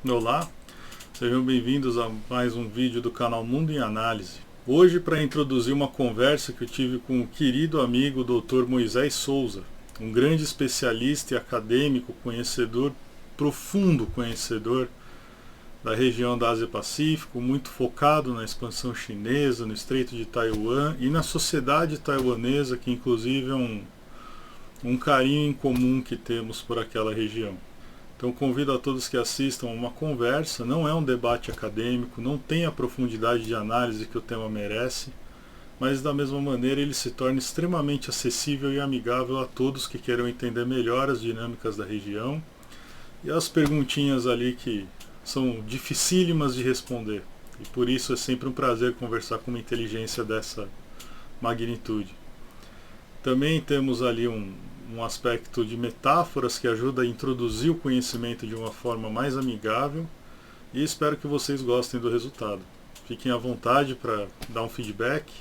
Olá, sejam bem-vindos a mais um vídeo do canal Mundo em Análise. Hoje, para introduzir uma conversa que eu tive com o querido amigo Dr. Moisés Souza, um grande especialista e acadêmico, conhecedor, profundo conhecedor da região da Ásia-Pacífico, muito focado na expansão chinesa, no Estreito de Taiwan e na sociedade taiwanesa, que inclusive é um carinho em comum que temos por aquela região. Então convido a todos que assistam a uma conversa, não é um debate acadêmico, não tem a profundidade de análise que o tema merece, mas da mesma maneira ele se torna extremamente acessível e amigável a todos que queiram entender melhor as dinâmicas da região e as perguntinhas ali que são dificílimas de responder. E por isso é sempre um prazer conversar com uma inteligência dessa magnitude. Também temos ali um aspecto de metáforas que ajuda a introduzir o conhecimento de uma forma mais amigável e espero que vocês gostem do resultado. Fiquem à vontade para dar um feedback,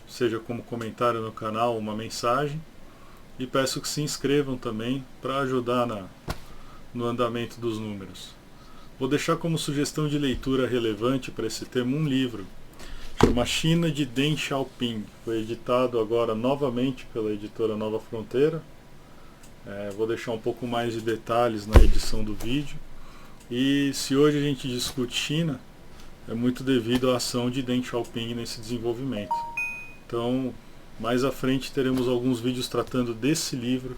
seja como comentário no canal ou uma mensagem, e peço que se inscrevam também para ajudar no andamento dos números. Vou deixar como sugestão de leitura relevante para esse tema um livro, chama China de Deng Xiaoping. Foi editado agora novamente pela editora Nova Fronteira. Vou deixar um pouco mais de detalhes na edição do vídeo. E se hoje a gente discute China, é muito devido à ação de Deng Xiaoping nesse desenvolvimento. Então, mais à frente teremos alguns vídeos tratando desse livro,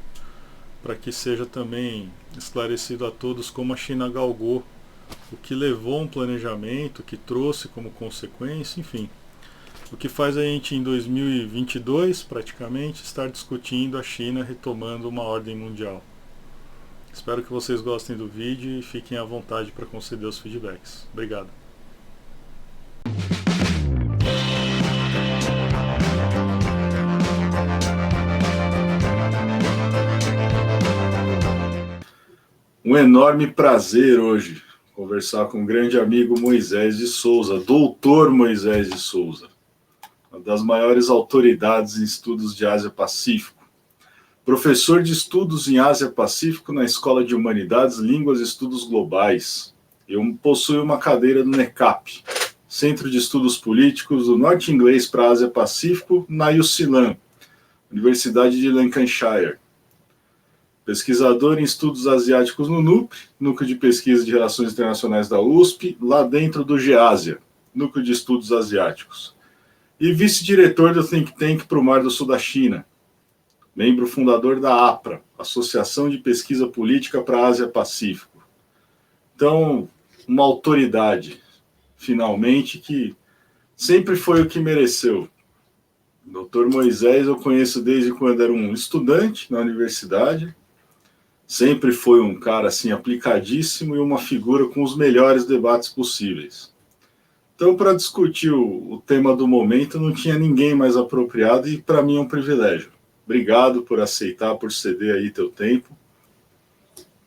para que seja também esclarecido a todos como a China galgou, o que levou a um planejamento, o que trouxe como consequência, enfim. O que faz a gente em 2022, praticamente, estar discutindo a China retomando uma ordem mundial. Espero que vocês gostem do vídeo e fiquem à vontade para conceder os feedbacks. Obrigado. Um enorme prazer hoje conversar com o grande amigo Moisés de Souza, doutor Moisés de Souza, uma das maiores autoridades em estudos de Ásia-Pacífico. Professor de estudos em Ásia-Pacífico na Escola de Humanidades, Línguas e Estudos Globais. Eu possuo uma cadeira no NECAP, Centro de Estudos Políticos do Norte Inglês para Ásia-Pacífico, na UCLan, Universidade de Lancashire. Pesquisador em estudos asiáticos no NUP, Núcleo de Pesquisa de Relações Internacionais da USP, lá dentro do GEASIA, Núcleo de Estudos Asiáticos. E vice-diretor do Think Tank para o Mar do Sul da China. Membro fundador da APRA, Associação de Pesquisa Política para a Ásia-Pacífico. Então, uma autoridade, finalmente, que sempre foi o que mereceu. O Dr. Moisés eu conheço desde quando era um estudante na universidade. Sempre foi um cara assim aplicadíssimo e uma figura com os melhores debates possíveis. Então, para discutir o tema do momento, não tinha ninguém mais apropriado e para mim é um privilégio. Obrigado por aceitar, por ceder aí teu tempo.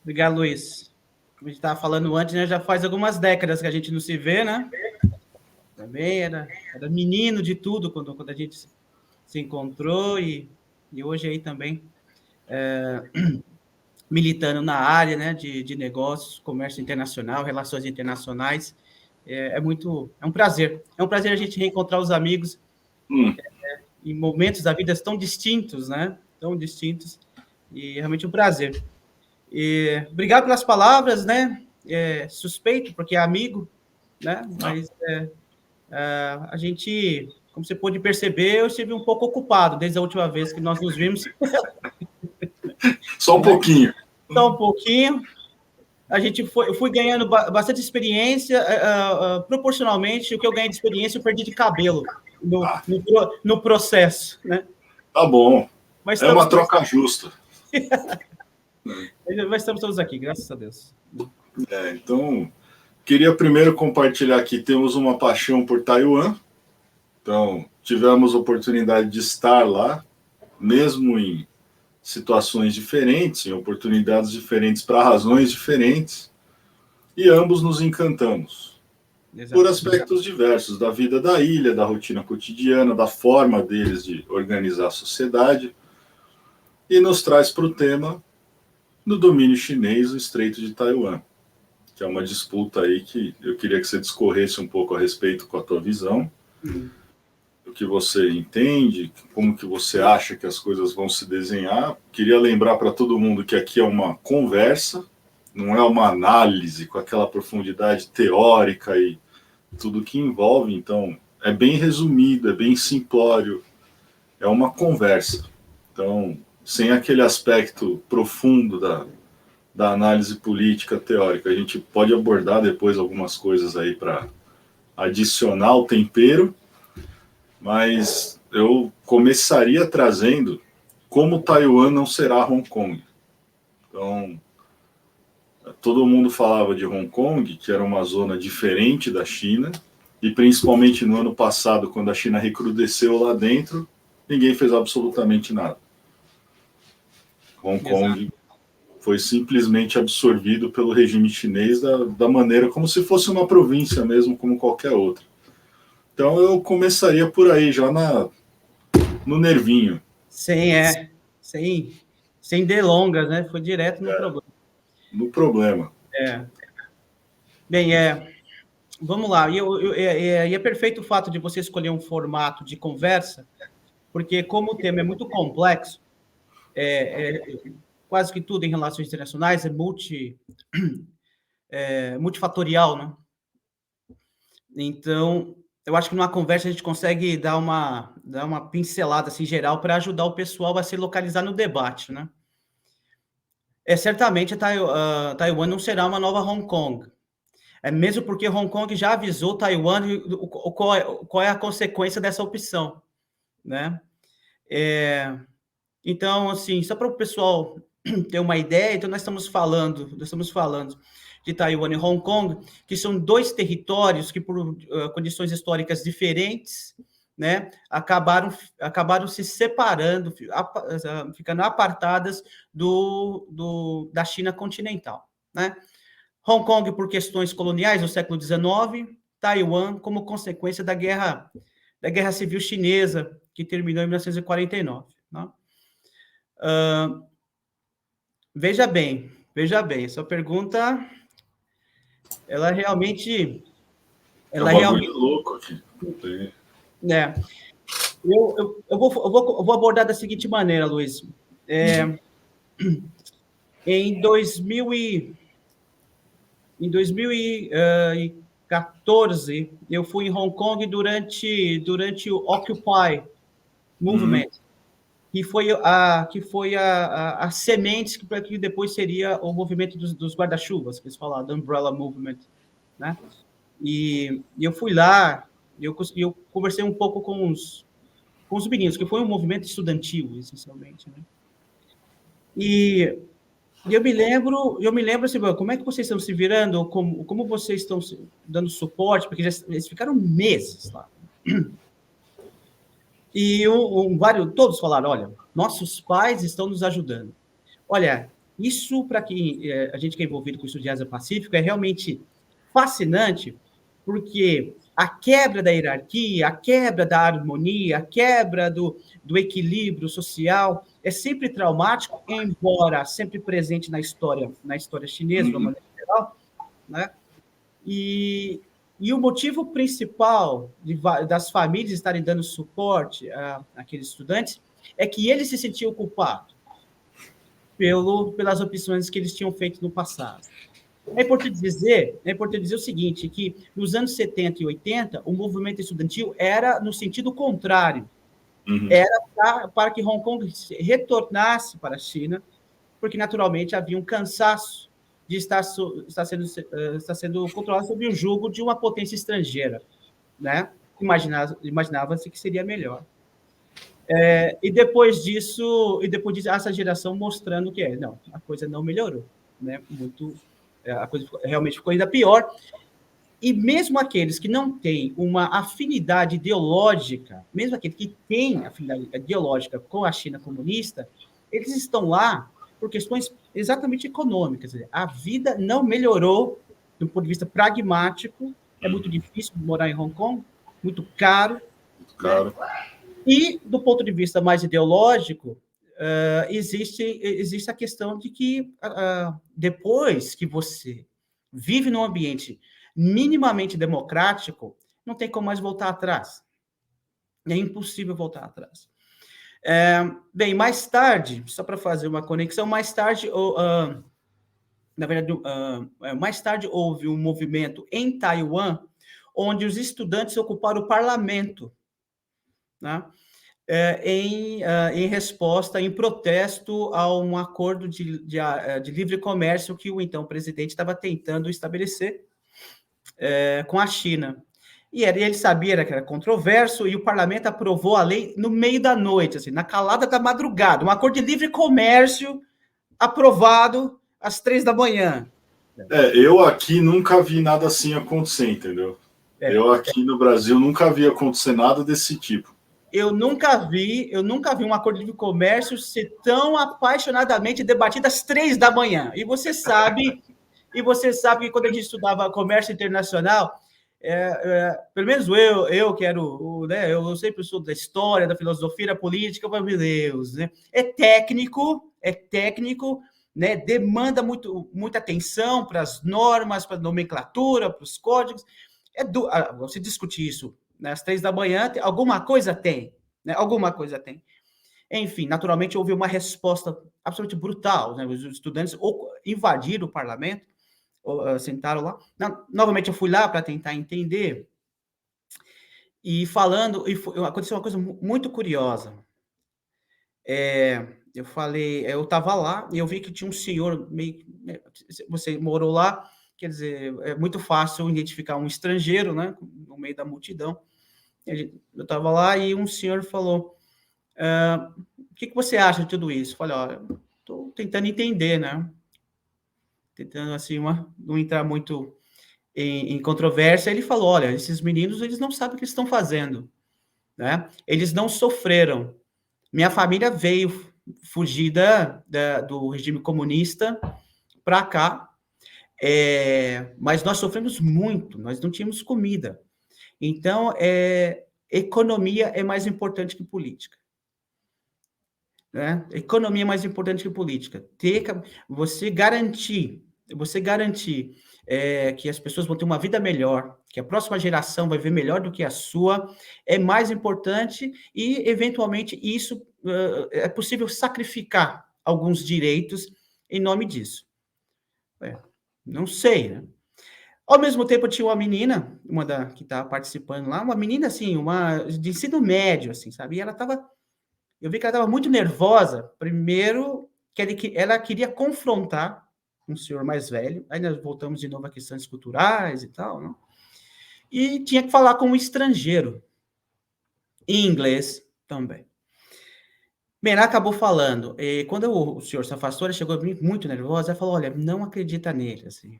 Obrigado, Luiz. Como a gente estava falando antes, né, já faz algumas décadas que a gente não se vê, né? Também era menino de tudo quando a gente se encontrou e hoje aí também militando na área, né, de negócios, comércio internacional, relações internacionais. É um prazer. É um prazer a gente reencontrar os amigos em momentos da vida tão distintos, né? Tão distintos. E é realmente um prazer. E obrigado pelas palavras, né? Suspeito, porque é amigo, né? Mas a gente, como você pôde perceber, eu estive um pouco ocupado desde a última vez que nós nos vimos. Só um pouquinho. Só um pouquinho. Eu fui ganhando bastante experiência, proporcionalmente, o que eu ganhei de experiência eu perdi de cabelo no processo, né? Tá bom. Mas é uma troca justa. Mas estamos todos aqui, graças a Deus. Então, queria primeiro compartilhar aqui, temos uma paixão por Taiwan. Então, tivemos a oportunidade de estar lá, mesmo em situações diferentes, em oportunidades diferentes para razões diferentes, e ambos nos encantamos. Por aspectos diversos da vida da ilha, da rotina cotidiana, da forma deles de organizar a sociedade, e nos traz para o tema do domínio chinês, o Estreito de Taiwan. que é uma disputa aí que eu queria que você discorresse um pouco a respeito com a tua visão, o que você entende, como que você acha que as coisas vão se desenhar. Queria lembrar para todo mundo que aqui é uma conversa, não é uma análise com aquela profundidade teórica e tudo que envolve, então é bem resumido, é bem simplório, é uma conversa. Então, sem aquele aspecto profundo da análise política teórica, a gente pode abordar depois algumas coisas aí para adicionar o tempero, mas eu começaria trazendo como Taiwan não será Hong Kong. Então, todo mundo falava de Hong Kong, que era uma zona diferente da China, e principalmente no ano passado, quando a China recrudesceu lá dentro, ninguém fez absolutamente nada. Hong Kong foi simplesmente absorvido pelo regime chinês da maneira como se fosse uma província mesmo, como qualquer outra. Então eu começaria por aí, já no nervinho. Sem delongas, né? Foi direto no problema. No problema. Bem, vamos lá. E é perfeito o fato de você escolher um formato de conversa, porque como o tema é muito complexo, quase que tudo em relações internacionais é multifatorial, né? Então, eu acho que numa conversa a gente consegue dar uma pincelada assim, geral para ajudar o pessoal a se localizar no debate, né? Certamente Taiwan não será uma nova Hong Kong. Mesmo porque Hong Kong já avisou Taiwan qual é a consequência dessa opção, né? Então, assim, só para o pessoal ter uma ideia, então nós estamos falando de Taiwan e Hong Kong, que são dois territórios que, por condições históricas diferentes, né, acabaram se separando, ficando apartadas da China continental, né? Hong Kong por questões coloniais no século XIX, Taiwan como consequência da Guerra Civil Chinesa, que terminou em 1949. Né? Veja bem, essa pergunta, ela realmente... louco aqui. Eu vou abordar da seguinte maneira, Luiz. Em 2014, eu fui em Hong Kong durante o Occupy Movement, que foi a semente para que depois seria o movimento dos guarda-chuvas, que eles falam, do Umbrella Movement, né? E eu fui lá, eu conversei um pouco com os meninos, que foi um movimento estudantil, essencialmente, né? E eu me lembro assim, como é que vocês estão se virando, como vocês estão dando suporte, porque eles ficaram meses lá. E todos falaram, olha, nossos pais estão nos ajudando. Olha, isso para a gente que é envolvido com o estudo de Ásia-Pacífico é realmente fascinante, porque a quebra da hierarquia, a quebra da harmonia, a quebra do equilíbrio social é sempre traumático, embora sempre presente na história chinesa, de uma maneira geral, né? E o motivo principal das famílias estarem dando suporte àqueles estudantes é que eles se sentiam culpados pelas opções que eles tinham feito no passado. É importante dizer o seguinte, que nos anos 70 e 80, o movimento estudantil era no sentido contrário. Era para que Hong Kong retornasse para a China, porque, naturalmente, havia um cansaço de estar sendo controlado sob o jugo de uma potência estrangeira, né? Imaginava-se que seria melhor. E depois disso, essa geração mostrando que a coisa não melhorou, né? A coisa realmente ficou ainda pior. E mesmo aqueles que não têm uma afinidade ideológica, mesmo aqueles que têm afinidade ideológica com a China comunista, eles estão lá por questões exatamente econômicas. A vida não melhorou do ponto de vista pragmático, é muito difícil morar em Hong Kong, muito caro. Né? E, do ponto de vista mais ideológico, existe a questão de que depois que você vive num ambiente minimamente democrático, não tem como mais voltar atrás. É impossível voltar atrás. Bem, mais tarde, só para fazer uma conexão, mais tarde, na verdade, mais tarde houve um movimento em Taiwan, onde os estudantes ocuparam o parlamento, né? Em resposta, em protesto a um acordo de livre comércio que o então presidente estava tentando estabelecer com a China. E ele sabia que era controverso, e o parlamento aprovou a lei no meio da noite, assim, na calada da madrugada, um acordo de livre comércio aprovado às 3 da manhã. Eu aqui nunca vi nada assim acontecer, entendeu? Eu aqui no Brasil nunca vi acontecer nada desse tipo. Eu nunca vi um acordo de livre comércio ser tão apaixonadamente debatido às 3 da manhã. E você sabe que quando a gente estudava comércio internacional, pelo menos eu que era né, eu sempre sou da história, da filosofia, da política, meu Deus, né? É técnico, né? Demanda muita atenção para as normas, para a nomenclatura, para os códigos. Você discutir isso, né, às 3 da manhã, alguma coisa tem, né? Alguma coisa tem. Enfim, naturalmente houve uma resposta absolutamente brutal, né? Os estudantes invadiram o parlamento, sentaram lá. Novamente eu fui lá para tentar entender, e aconteceu uma coisa muito curiosa. Eu estava lá e eu vi que tinha um senhor, você morou lá, quer dizer, é muito fácil identificar um estrangeiro, né, no meio da multidão. Eu estava lá e um senhor falou, o que você acha de tudo isso? Eu falei, olha, estou tentando entender, né? Tentando, assim, não entrar muito em controvérsia. Ele falou, olha, esses meninos, eles não sabem o que eles estão fazendo, né? Eles não sofreram. Minha família veio fugida do regime comunista para cá, mas nós sofremos muito, nós não tínhamos comida. Então, economia é mais importante que política. Né? Economia é mais importante que política. Você garantir que as pessoas vão ter uma vida melhor, que a próxima geração vai ver melhor do que a sua, é mais importante, e, eventualmente, isso é possível sacrificar alguns direitos em nome disso. Não sei, né? Ao mesmo tempo, tinha uma menina, que estava participando lá, uma menina, assim, de ensino médio, assim, sabe? E eu vi que ela estava muito nervosa. Primeiro, que ela queria confrontar um senhor mais velho. Aí nós voltamos de novo a questões culturais e tal, não? E tinha que falar com um estrangeiro, em inglês também. Bem, ela acabou falando. E quando o senhor se afastou, ela chegou muito nervosa. Ela falou, olha, não acredita nele, assim.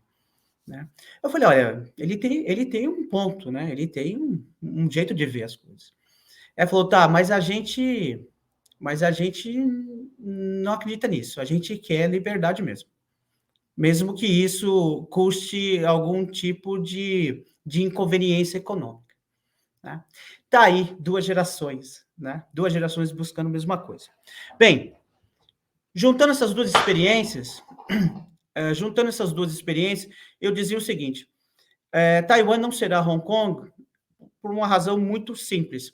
Né? Eu falei, olha, ele tem um ponto, né? Ele tem um jeito de ver as coisas. Ela falou, tá, mas a gente não acredita nisso. A gente quer liberdade mesmo. Mesmo que isso custe algum tipo de inconveniência econômica. Né? Tá aí 2 gerações, né? 2 gerações buscando a mesma coisa. Bem, juntando essas duas experiências, eu dizia o seguinte, Taiwan não será Hong Kong por uma razão muito simples.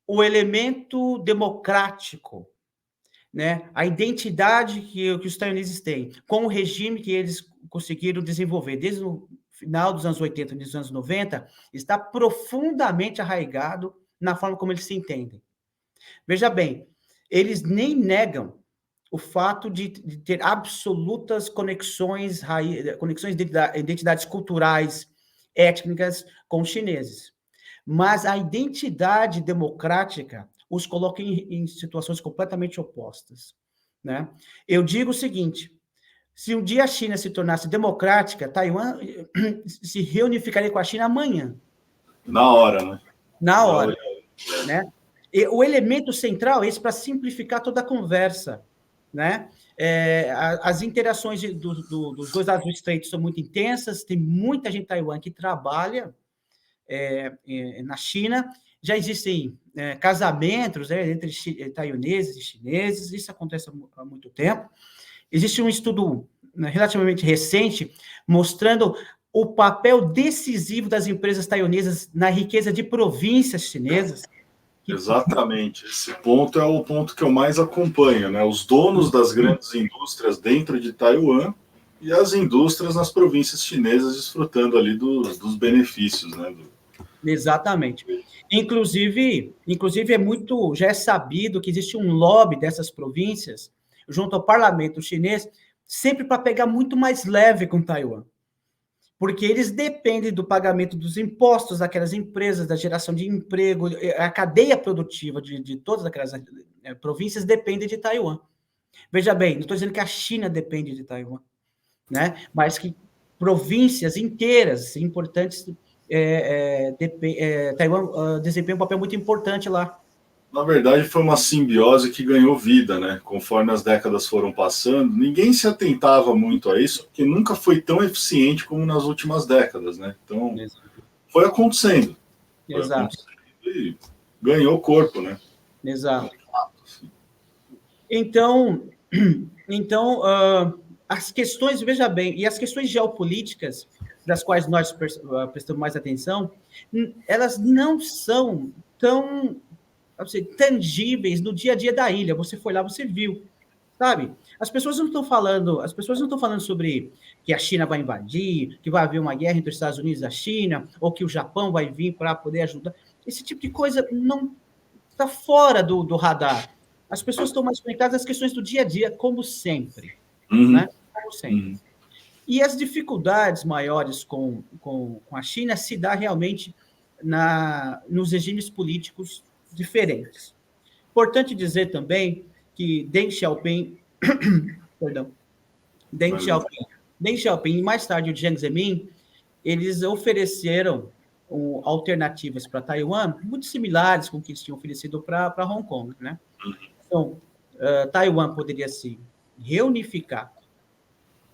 O elemento democrático, né, a identidade que os taiwaneses têm, com o regime que eles conseguiram desenvolver desde o final dos anos 80 e dos anos 90, está profundamente arraigado na forma como eles se entendem. Veja bem, eles nem negam o fato de ter absolutas conexões de identidades culturais, étnicas com os chineses. Mas a identidade democrática os coloca em situações completamente opostas. Né? Eu digo o seguinte, se um dia a China se tornasse democrática, Taiwan se reunificaria com a China amanhã. Na hora, né? Na hora. Né? E o elemento central é esse, para simplificar toda a conversa. Né? As interações dos 2 lados do estreito são muito intensas, tem muita gente em Taiwan que trabalha na China, já existem casamentos entre taiwaneses e chineses, isso acontece há muito tempo. Existe um estudo relativamente recente, mostrando o papel decisivo das empresas taiwanesas na riqueza de províncias chinesas. Exatamente. Esse ponto é o ponto que eu mais acompanho, né? Os donos das grandes indústrias dentro de Taiwan e as indústrias nas províncias chinesas desfrutando ali dos benefícios, né? Exatamente. Inclusive já é sabido que existe um lobby dessas províncias junto ao parlamento chinês, sempre para pegar muito mais leve com Taiwan. Porque eles dependem do pagamento dos impostos daquelas empresas, da geração de emprego, a cadeia produtiva de todas aquelas províncias depende de Taiwan. Veja bem, não estou dizendo que a China depende de Taiwan, né? Mas que províncias inteiras importantes, Taiwan desempenha um papel muito importante lá. Na verdade, foi uma simbiose que ganhou vida, né? Conforme as décadas foram passando, ninguém se atentava muito a isso, porque nunca foi tão eficiente como nas últimas décadas, né? Então, foi acontecendo. Exato. E ganhou corpo, né? Exato. Então as questões, veja bem, e as questões geopolíticas, das quais nós prestamos mais atenção, elas não são tão tangíveis no dia a dia da ilha. Você foi lá, você viu, sabe? As pessoas não estão falando sobre que a China vai invadir, que vai haver uma guerra entre os Estados Unidos e a China, ou que o Japão vai vir para poder ajudar. Esse tipo de coisa não está fora do radar. As pessoas estão mais conectadas às questões do dia a dia, como sempre. Né? Como sempre. E as dificuldades maiores com a China se dá realmente nos regimes políticos diferentes. Importante dizer também que Deng Xiaoping, e mais tarde o Jiang Zemin, eles ofereceram alternativas para Taiwan muito similares com o que eles tinham oferecido para Hong Kong, né? Então, Taiwan poderia se reunificar,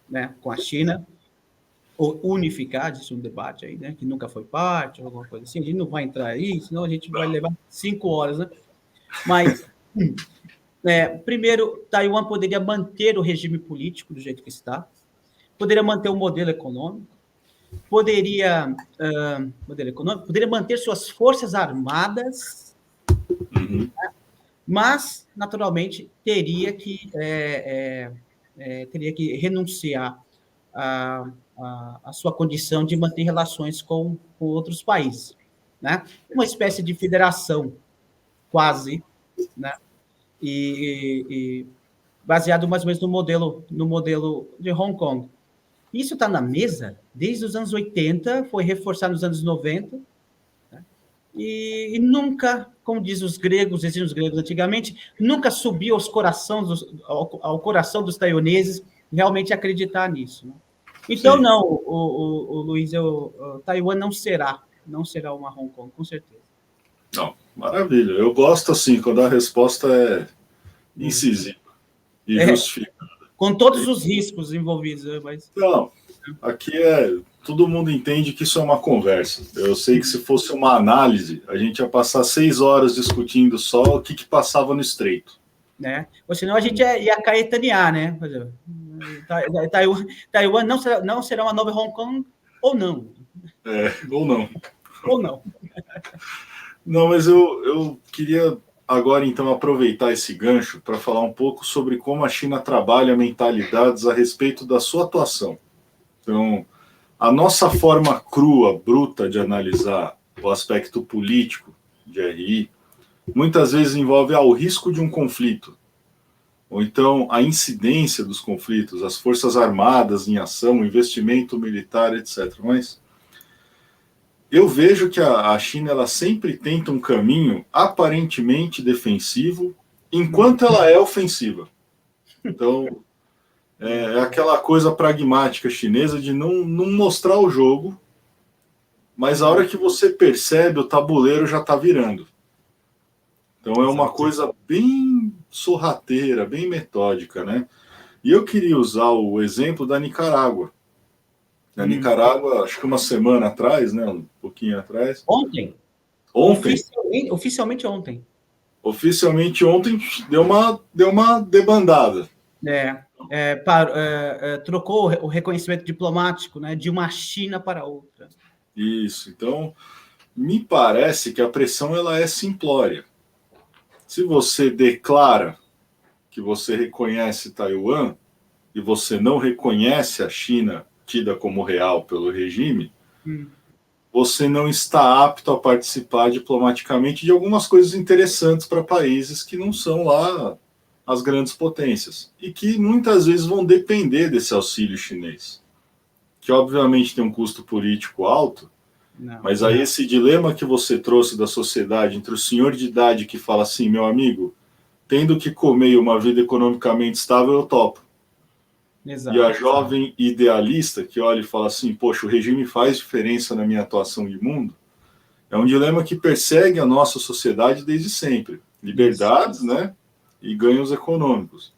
né, com a China, ou unificar, existe um debate aí, né, que nunca foi parte, alguma coisa assim, a gente não vai entrar aí, senão a gente vai levar 5 horas, né? Mas, primeiro, Taiwan poderia manter o regime político do jeito que está, poderia manter o modelo econômico, poderia manter suas forças armadas, mas, naturalmente, teria que renunciar a sua condição de manter relações com outros países, né? Uma espécie de federação, quase, né? E baseado mais ou menos no modelo de Hong Kong. Isso está na mesa desde os anos 80, foi reforçado nos anos 90, né? E nunca, como diziam os gregos antigamente, nunca subiu ao coração dos taiwaneses realmente acreditar nisso, né? Então, sim, não, o Luiz, Taiwan não será uma Hong Kong, com certeza. Não, maravilha. Eu gosto assim, quando a resposta é incisiva e justificada. Com todos os riscos envolvidos. Mas... Não, aqui todo mundo entende que isso é uma conversa. Eu sei que se fosse uma análise, a gente ia passar 6 horas discutindo só o que passava no estreito. Né? Ou senão a gente ia caetanear, né? Taiwan não será uma nova Hong Kong ou não. Ou não. Ou não. Não, mas eu queria agora, então, aproveitar esse gancho para falar um pouco sobre como a China trabalha mentalidades a respeito da sua atuação. Então, a nossa forma crua, bruta de analisar o aspecto político de RI, muitas vezes envolve o risco de um conflito, ou então a incidência dos conflitos, as forças armadas em ação, o investimento militar, etc. Mas eu vejo que a China ela sempre tenta um caminho aparentemente defensivo, enquanto ela é ofensiva. Então, é aquela coisa pragmática chinesa de não mostrar o jogo, mas a hora que você percebe, o tabuleiro já está virando. Então é uma coisa bem sorrateira, bem metódica, né? E eu queria usar o exemplo da Nicarágua. Na Nicarágua, acho que uma semana atrás, né? Um pouquinho atrás. Ontem. Oficialmente ontem. Oficialmente ontem deu uma debandada. trocou o reconhecimento diplomático, né, de uma China para outra. Isso. Então, me parece que a pressão ela é simplória. Se você declara que você reconhece Taiwan e você não reconhece a China tida como real pelo regime, você não está apto a participar diplomaticamente de algumas coisas interessantes para países que não são lá as grandes potências e que muitas vezes vão depender desse auxílio chinês, que obviamente tem um custo político alto, mas aí esse dilema que você trouxe da sociedade entre o senhor de idade que fala assim, meu amigo, tendo que comer uma vida economicamente estável, eu topo. Exato. E a jovem idealista que olha e fala assim, poxa, o regime faz diferença na minha atuação de mundo, é um dilema que persegue a nossa sociedade desde sempre. Liberdades, né? E ganhos econômicos.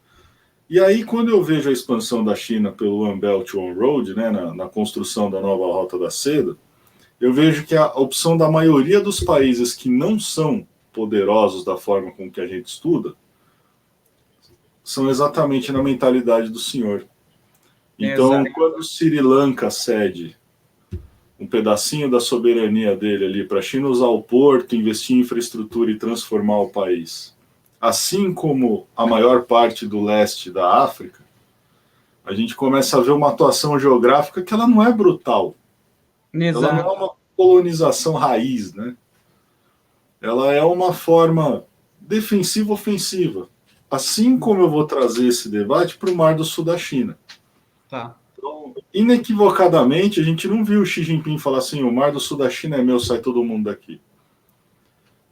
E aí, quando eu vejo a expansão da China pelo One Belt One Road, né, na construção da nova Rota da Seda, eu vejo que a opção da maioria dos países que não são poderosos da forma com que a gente estuda são exatamente na mentalidade do senhor. Então, quando o Sri Lanka cede um pedacinho da soberania dele ali para a China usar o porto, investir em infraestrutura e transformar o país, assim como a maior parte do leste da África, a gente começa a ver uma atuação geográfica que ela não é brutal. Exato. Ela não é uma colonização raiz, né? Ela é uma forma defensiva-ofensiva. Assim como eu vou trazer esse debate para o Mar do Sul da China. Tá. Então, inequivocadamente, a gente não viu o Xi Jinping falar assim, o Mar do Sul da China é meu, sai todo mundo daqui.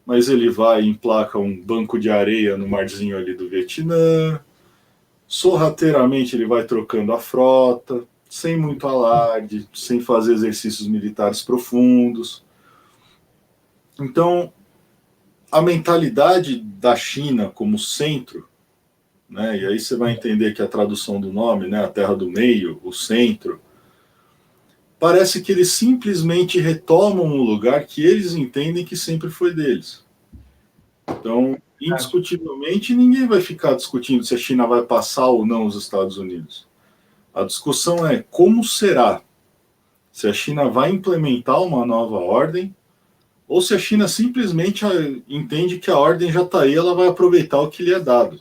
Mas ele vai e emplaca um banco de areia no marzinho ali do Vietnã, sorrateiramente ele vai trocando a frota, sem muito alarde, sem fazer exercícios militares profundos. Então, a mentalidade da China como centro, né, e aí você vai entender que a tradução do nome, né, a terra do meio, o centro, parece que eles simplesmente retomam um lugar que eles entendem que sempre foi deles. Então, indiscutivelmente, ninguém vai ficar discutindo se a China vai passar ou não os Estados Unidos. A discussão é como será, se a China vai implementar uma nova ordem ou se a China simplesmente entende que a ordem já está aí, ela vai aproveitar o que lhe é dado.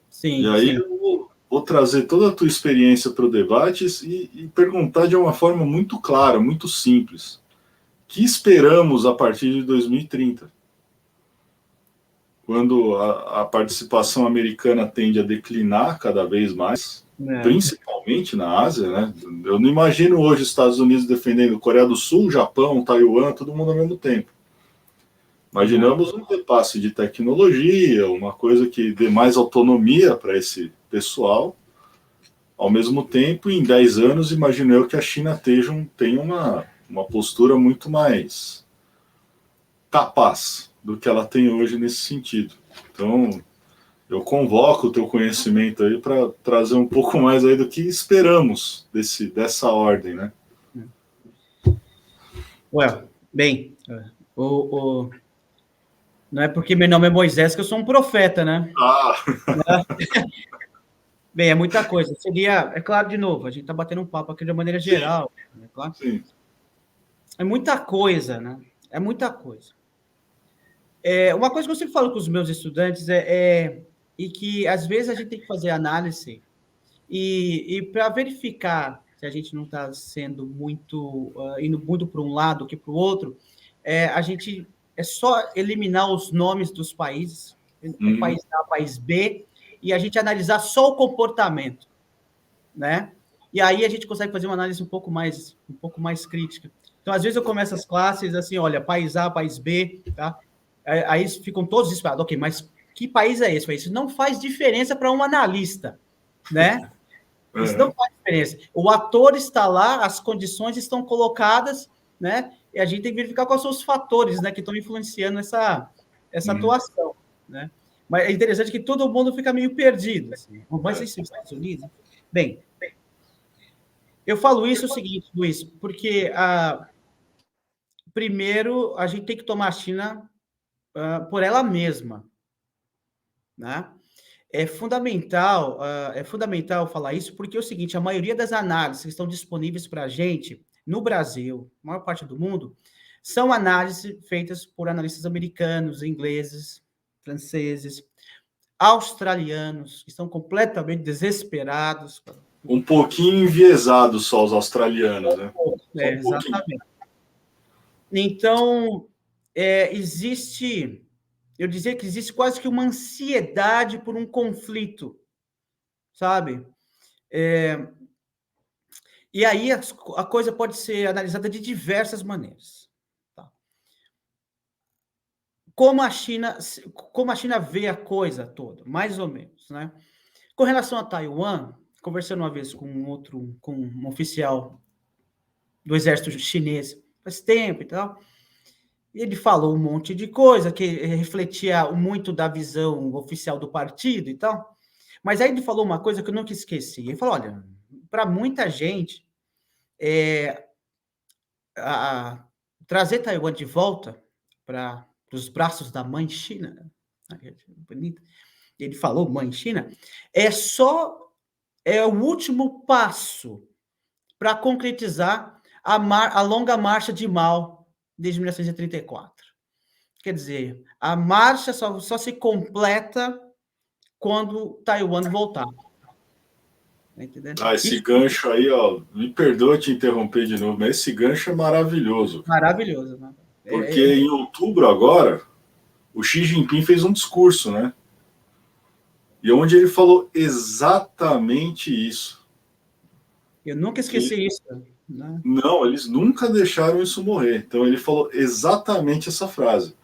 Sim, e aí eu vou trazer toda a tua experiência para o debate e perguntar de uma forma muito clara, muito simples. O que esperamos a partir de 2030? Quando a participação americana tende a declinar cada vez mais, principalmente na Ásia, né? Eu não imagino hoje os Estados Unidos defendendo Coreia do Sul, Japão, Taiwan, todo mundo ao mesmo tempo. Imaginamos um repasse de tecnologia, uma coisa que dê mais autonomia para esse pessoal. Ao mesmo tempo, em 10 anos, imagino eu que a China tenha uma postura muito mais capaz do que ela tem hoje nesse sentido. Então, eu convoco o teu conhecimento aí para trazer um pouco mais aí do que esperamos dessa ordem, né? Bem, não é porque meu nome é Moisés que eu sou um profeta, né? Bem, é muita coisa. É claro, de novo, a gente está batendo um papo aqui de uma maneira geral. Sim. Né? Claro. Sim. É muita coisa, né? É muita coisa. Uma coisa que eu sempre falo com os meus estudantes e que às vezes a gente tem que fazer análise e para verificar se a gente não está sendo indo muito para um lado que para o outro, a gente é só eliminar os nomes dos países, país A, país B, e a gente analisar só o comportamento, né? E aí a gente consegue fazer uma análise um pouco mais crítica. Então, às vezes eu começo as classes assim, olha, país A, país B, tá? Aí ficam todos esperados, ok, mas que país é esse? Isso não faz diferença para um analista, né? Isso não faz diferença. O ator está lá, as condições estão colocadas, né? E a gente tem que verificar quais são os fatores, né, que estão influenciando essa atuação, né? Mas é interessante que todo mundo fica meio perdido. Assim. Mas isso é os Estados Unidos? Bem, eu falo isso o seguinte, Luiz, porque primeiro a gente tem que tomar a China por ela mesma, né? é fundamental falar isso, porque é o seguinte, a maioria das análises que estão disponíveis para a gente, no Brasil, na maior parte do mundo, são análises feitas por analistas americanos, ingleses, franceses, australianos, que estão completamente desesperados. Um pouquinho enviesado só os australianos, né? Exatamente. Então, eu dizer que existe quase que uma ansiedade por um conflito, sabe? E aí a coisa pode ser analisada de diversas maneiras. Tá? Como a China vê a coisa toda, mais ou menos, né? Com relação a Taiwan, conversando uma vez com um oficial do exército chinês, faz tempo e tal, ele falou um monte de coisa que refletia muito da visão oficial do partido e tal, mas aí ele falou uma coisa que eu nunca esqueci. Ele falou, olha, para muita gente, trazer Taiwan de volta para os braços da mãe China, bonita, ele falou mãe China, é o último passo para concretizar a longa marcha de Mao desde 1934. Quer dizer, a marcha só se completa quando Taiwan voltar. Tá esse gancho aí, ó, me perdoa te interromper de novo, mas esse gancho é maravilhoso. Maravilhoso, né? Porque em outubro agora, o Xi Jinping fez um discurso, né? E onde ele falou exatamente isso. Eu nunca esqueci isso. Né? Não, eles nunca deixaram isso morrer. Então ele falou exatamente essa frase.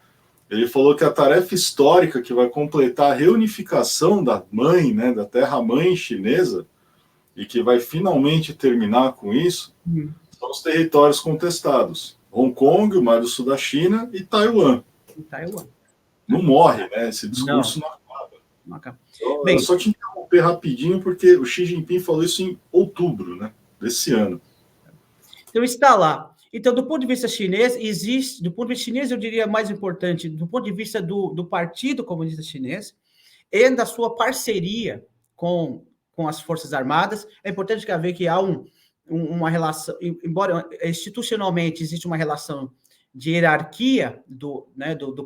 Ele falou que a tarefa histórica que vai completar a reunificação da mãe, né, da terra-mãe chinesa, e que vai finalmente terminar com isso, são os territórios contestados. Hong Kong, o Mar do Sul da China e Taiwan. Não morre, né? Esse discurso não acaba. Bem, eu só te interromper rapidinho, porque o Xi Jinping falou isso em outubro, né, desse ano. Então está lá. Então, do ponto de vista chinês, existe, do ponto de vista chinês, eu diria mais importante, do ponto de vista do Partido Comunista Chinês e da sua parceria com as Forças Armadas, é importante ver que há uma relação, embora institucionalmente existe uma relação de hierarquia do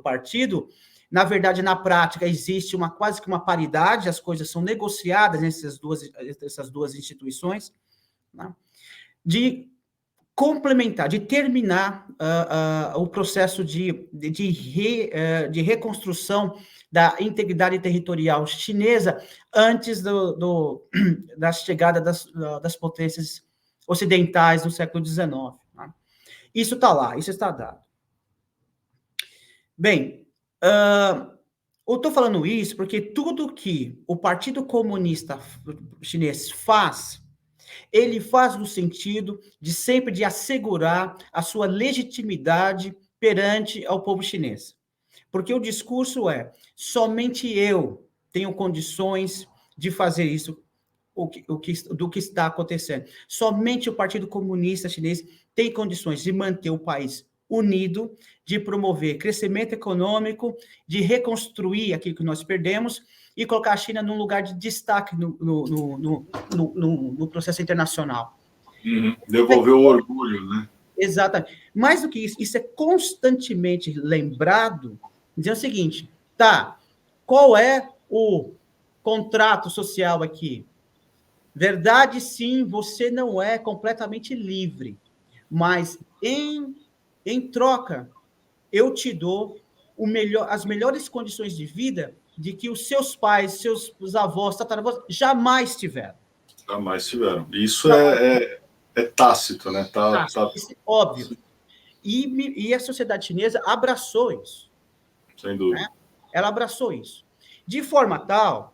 partido, na verdade, na prática, existe quase que uma paridade, as coisas são negociadas entre essas duas instituições, né? De complementar, de terminar o processo de reconstrução da integridade territorial chinesa antes da chegada das potências ocidentais no século XIX. Né? Isso está lá, isso está dado. Bem, eu estou falando isso porque tudo que o Partido Comunista Chinês faz, ele faz no sentido de sempre de assegurar a sua legitimidade perante ao povo chinês. Porque o discurso é, somente eu tenho condições de fazer isso, do que está acontecendo. Somente o Partido Comunista Chinês tem condições de manter o país unido, de promover crescimento econômico, de reconstruir aquilo que nós perdemos e colocar a China num lugar de destaque no processo internacional. Devolver o orgulho, né? Exatamente. Mais do que isso, isso é constantemente lembrado, dizendo o seguinte, tá, qual é o contrato social aqui? Verdade, sim, você não é completamente livre, mas em troca, eu te dou as melhores condições de vida de que os seus pais, seus avós, tataravós, jamais tiveram. Jamais tiveram. Isso é tácito, né? Isso é óbvio. E a sociedade chinesa abraçou isso. Sem dúvida. Né? Ela abraçou isso. De forma tal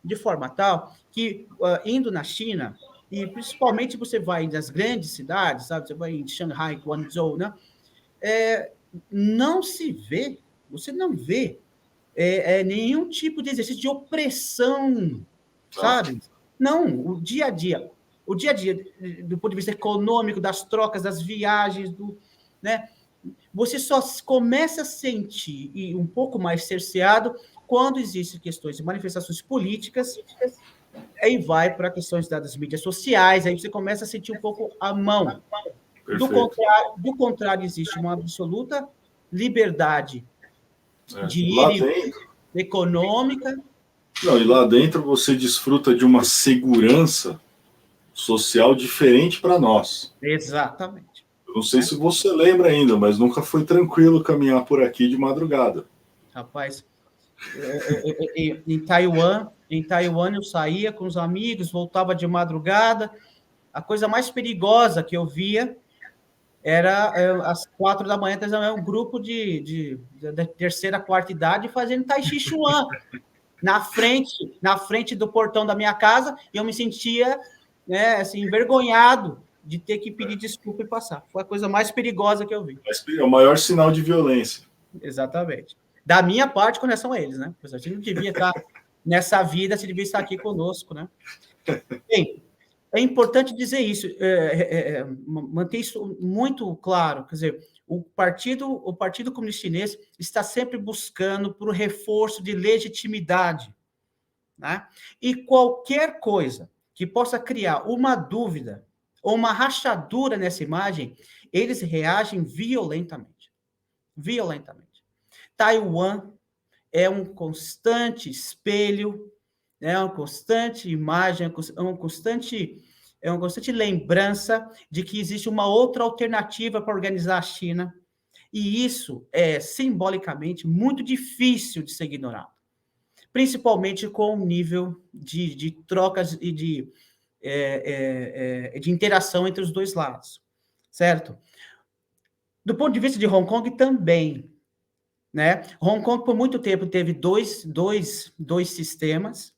que, indo na China, e principalmente você vai nas grandes cidades, sabe? Você vai em Shanghai, Guangzhou, né? Você não vê nenhum tipo de exercício de opressão, sabe? Não, o dia a dia, do ponto de vista econômico, das trocas, das viagens, né? Você só começa a sentir um pouco mais cerceado Quando existem questões de manifestações políticas, aí vai para questões das mídias sociais, aí você começa a sentir um pouco a mão. Do contrário, existe uma absoluta liberdade de ir e vir, econômica. Não, e lá dentro você desfruta de uma segurança social diferente para nós. Exatamente. Eu não sei se você lembra ainda, mas nunca foi tranquilo caminhar por aqui de madrugada. Rapaz, em Taiwan eu saía com os amigos, voltava de madrugada. A coisa mais perigosa que eu via era às 4 da manhã, um grupo de terceira, quarta idade fazendo Tai Chi Chuan na frente do portão da minha casa, e eu me sentia, né, assim, envergonhado de ter que pedir desculpa e passar. Foi a coisa mais perigosa que eu vi. É o maior sinal de violência. Exatamente. Da minha parte, com relação a eles, né? A gente não devia estar nessa vida, se devia estar aqui conosco, né? Bem, é importante dizer isso, manter isso muito claro. Quer dizer, o Partido Comunista Chinês está sempre buscando por reforço de legitimidade, né? E qualquer coisa que possa criar uma dúvida ou uma rachadura nessa imagem, eles reagem violentamente. Violentamente. Taiwan é um constante espelho, é uma constante imagem, é uma constante lembrança de que existe uma outra alternativa para organizar a China, e isso é simbolicamente muito difícil de ser ignorado, principalmente com o nível de trocas e de interação entre os dois lados, certo? Do ponto de vista de Hong Kong também, né? Hong Kong, por muito tempo, teve dois sistemas.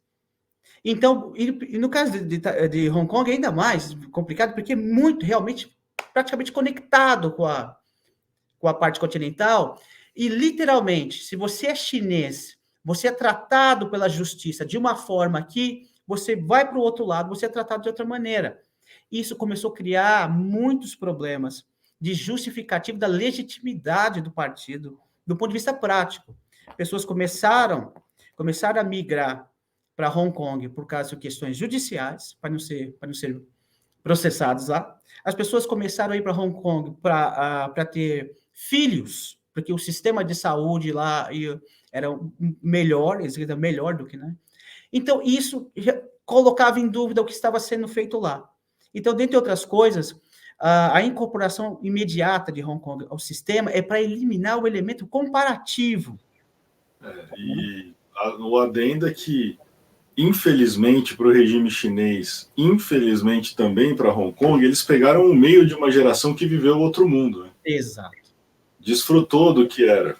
Então, e no caso de Hong Kong, é ainda mais complicado, porque é muito, realmente, praticamente conectado com a parte continental. E, literalmente, se você é chinês, você é tratado pela justiça de uma forma que você vai para o outro lado, você é tratado de outra maneira. Isso começou a criar muitos problemas de justificativo da legitimidade do partido, do ponto de vista prático. Pessoas começaram a migrar para Hong Kong por causa de questões judiciais, para não ser processados lá. As pessoas começaram a ir para Hong Kong para ter filhos, porque o sistema de saúde lá era melhor, melhor do que, né? Então, isso colocava em dúvida o que estava sendo feito lá. Então, dentre outras coisas, a incorporação imediata de Hong Kong ao sistema é para eliminar o elemento comparativo. E o adendo é que, infelizmente, para o regime chinês, infelizmente também para Hong Kong, eles pegaram o meio de uma geração que viveu outro mundo. Né? Exato. Desfrutou do que era.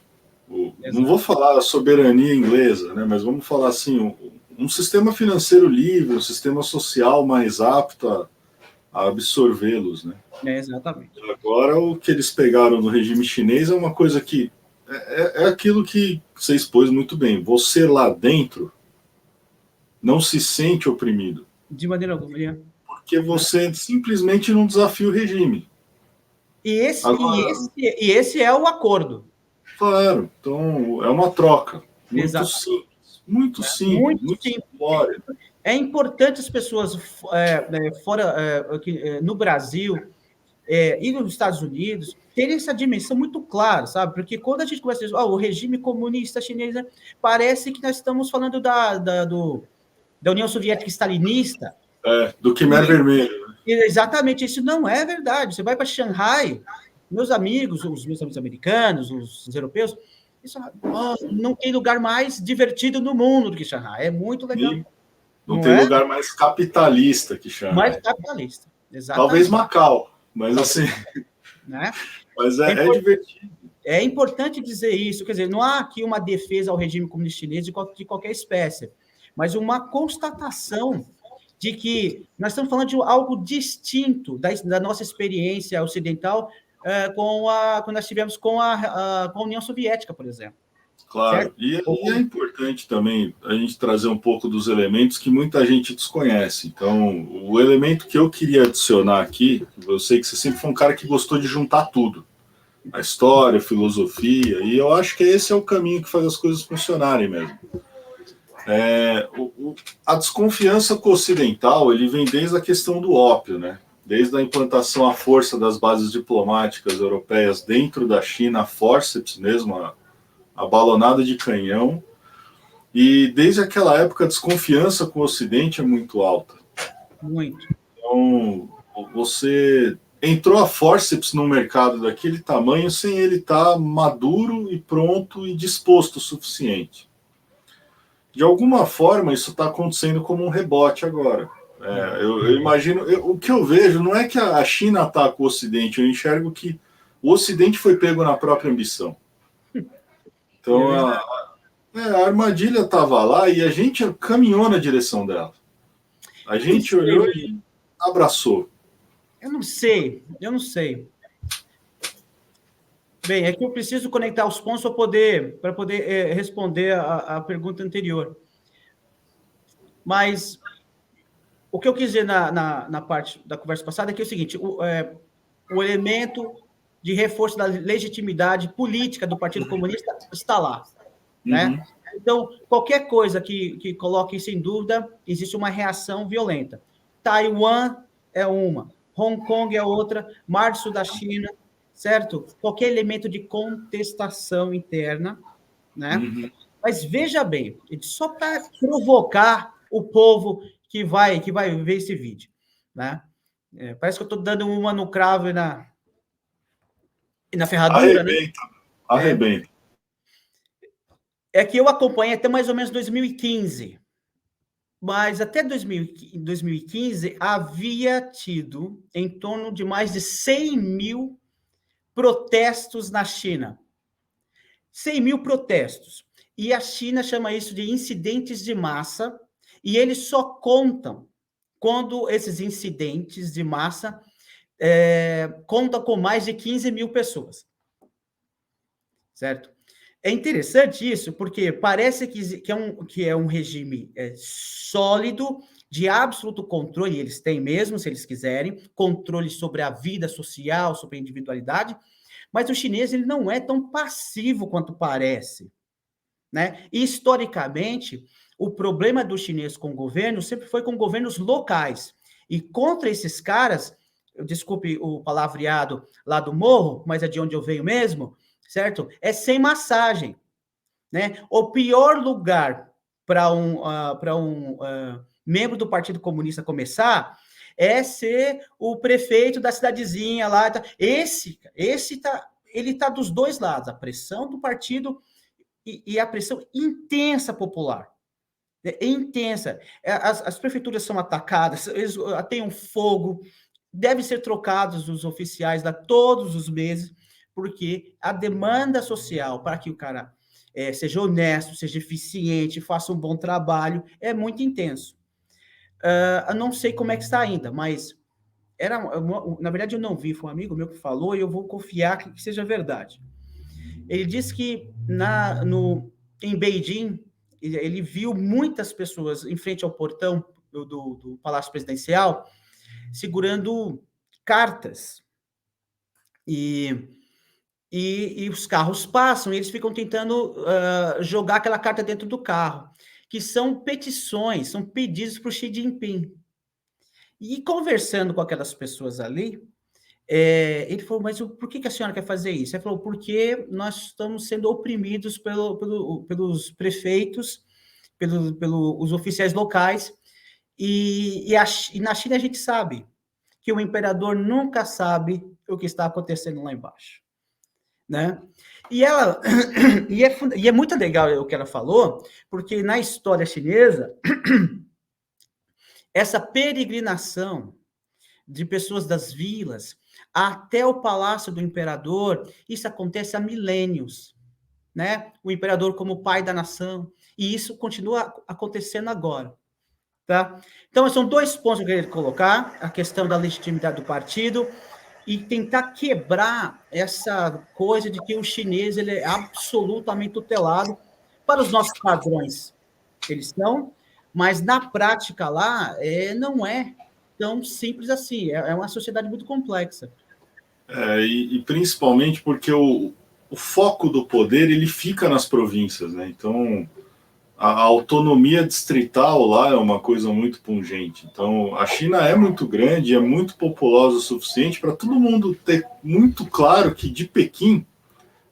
Não vou falar a soberania inglesa, né? Mas vamos falar assim, um sistema financeiro livre, um sistema social mais apto a absorvê-los, né? Exatamente. Agora, o que eles pegaram no regime chinês é uma coisa que é aquilo que você expôs muito bem. Você lá dentro não se sente oprimido. De maneira alguma. Porque você simplesmente não desafia o regime. E esse é o acordo. Claro. Então, é uma troca. Muito simples. Muito simples. Muito simples. É importante as pessoas no Brasil e nos Estados Unidos terem essa dimensão muito clara, sabe? Porque quando a gente começa a dizer, o regime comunista chinês, né, parece que nós estamos falando da União Soviética stalinista. Do Khmer Vermelho. Né? Exatamente, isso não é verdade. Você vai para Xangai, os meus amigos americanos, os europeus, não tem lugar mais divertido no mundo do que Xangai. É muito legal. Não tem lugar mais capitalista que Xangai. Mais capitalista, exatamente. Talvez Macau, mas assim... Né? Mas é divertido. É importante dizer isso, quer dizer, não há aqui uma defesa ao regime comunista chinês de qualquer espécie, mas uma constatação de que nós estamos falando de algo distinto da nossa experiência ocidental quando nós tivemos com a União Soviética, por exemplo. Claro, e é importante também a gente trazer um pouco dos elementos que muita gente desconhece. Então, o elemento que eu queria adicionar aqui, eu sei que você sempre foi um cara que gostou de juntar tudo. a história, a filosofia, e eu acho que esse é o caminho que faz as coisas funcionarem mesmo. A desconfiança com o ocidental, ele vem desde a questão do ópio, né? Desde a implantação à força das bases diplomáticas europeias dentro da China, a forceps mesmo, a balonada de canhão, e desde aquela época a desconfiança com o Ocidente é muito alta. Muito. Então, você entrou a forceps no mercado daquele tamanho sem ele estar maduro e pronto e disposto o suficiente. De alguma forma, isso está acontecendo como um rebote agora. Eu imagino, o que eu vejo não é que a China ataca o Ocidente, eu enxergo que o Ocidente foi pego na própria ambição. Então, a armadilha estava lá e a gente caminhou na direção dela. A gente olhou e abraçou. Eu não sei. Bem, é que eu preciso conectar os pontos para poder responder a pergunta anterior. Mas o que eu quis dizer na parte da conversa passada é que é o seguinte: o elemento de reforço da legitimidade política do Partido Comunista está lá. Né? Então, qualquer coisa que coloque isso em dúvida, existe uma reação violenta. Taiwan é uma, Hong Kong é outra, Mar do Sul da China, certo? Qualquer elemento de contestação interna, né? Mas veja bem, só para provocar o povo que vai ver esse vídeo, né? Parece que eu estou dando uma no cravo e na ferradura, Arrebenta, né? Arrebenta. É que eu acompanhei até mais ou menos 2015. Mas até 2015 havia tido em torno de mais de 100 mil protestos na China. 100 mil protestos. E a China chama isso de incidentes de massa, e eles só contam quando esses incidentes de massa contam com mais de 15 mil pessoas. Certo? É interessante isso, porque parece que é um regime sólido, de absoluto controle, eles têm mesmo, se eles quiserem, controle sobre a vida social, sobre a individualidade, mas o chinês ele não é tão passivo quanto parece. Né? E, historicamente, o problema do chinês com o governo sempre foi com governos locais. E contra esses caras, desculpe o palavreado lá do morro, mas é de onde eu venho mesmo, certo? É sem massagem, né? O pior lugar para um membro do Partido Comunista começar é ser o prefeito da cidadezinha lá. Ele tá dos dois lados, a pressão do partido e a pressão intensa popular. É intensa. As prefeituras são atacadas, eles têm um fogo, devem ser trocados os oficiais lá todos os meses, porque a demanda social para que o cara seja honesto, seja eficiente, faça um bom trabalho, é muito intenso. Eu não sei como é que está ainda, mas na verdade eu não vi, foi um amigo meu que falou e eu vou confiar que seja verdade. Ele disse que em Beijing, ele viu muitas pessoas em frente ao portão do Palácio Presidencial segurando cartas. E os carros passam e eles ficam tentando jogar aquela carta dentro do carro, que são petições, são pedidos para o Xi Jinping. E conversando com aquelas pessoas ali, ele falou, mas por que a senhora quer fazer isso? Ele falou, porque nós estamos sendo oprimidos pelos prefeitos, pelos oficiais locais, e na China a gente sabe que o imperador nunca sabe o que está acontecendo lá embaixo. Né? E é muito legal o que ela falou, porque na história chinesa, essa peregrinação de pessoas das vilas até o palácio do imperador, isso acontece há milênios, né? O imperador como pai da nação, e isso continua acontecendo agora, tá? Então, são dois pontos que eu queria colocar, a questão da legitimidade do partido e tentar quebrar essa coisa de que o chinês ele é absolutamente tutelado para os nossos padrões. Eles são, mas na prática lá não é tão simples assim. É uma sociedade muito complexa. E principalmente porque o foco do poder ele fica nas províncias, né? Então a autonomia distrital lá é uma coisa muito pungente. Então a China é muito grande, é muito populosa o suficiente para todo mundo ter muito claro que de Pequim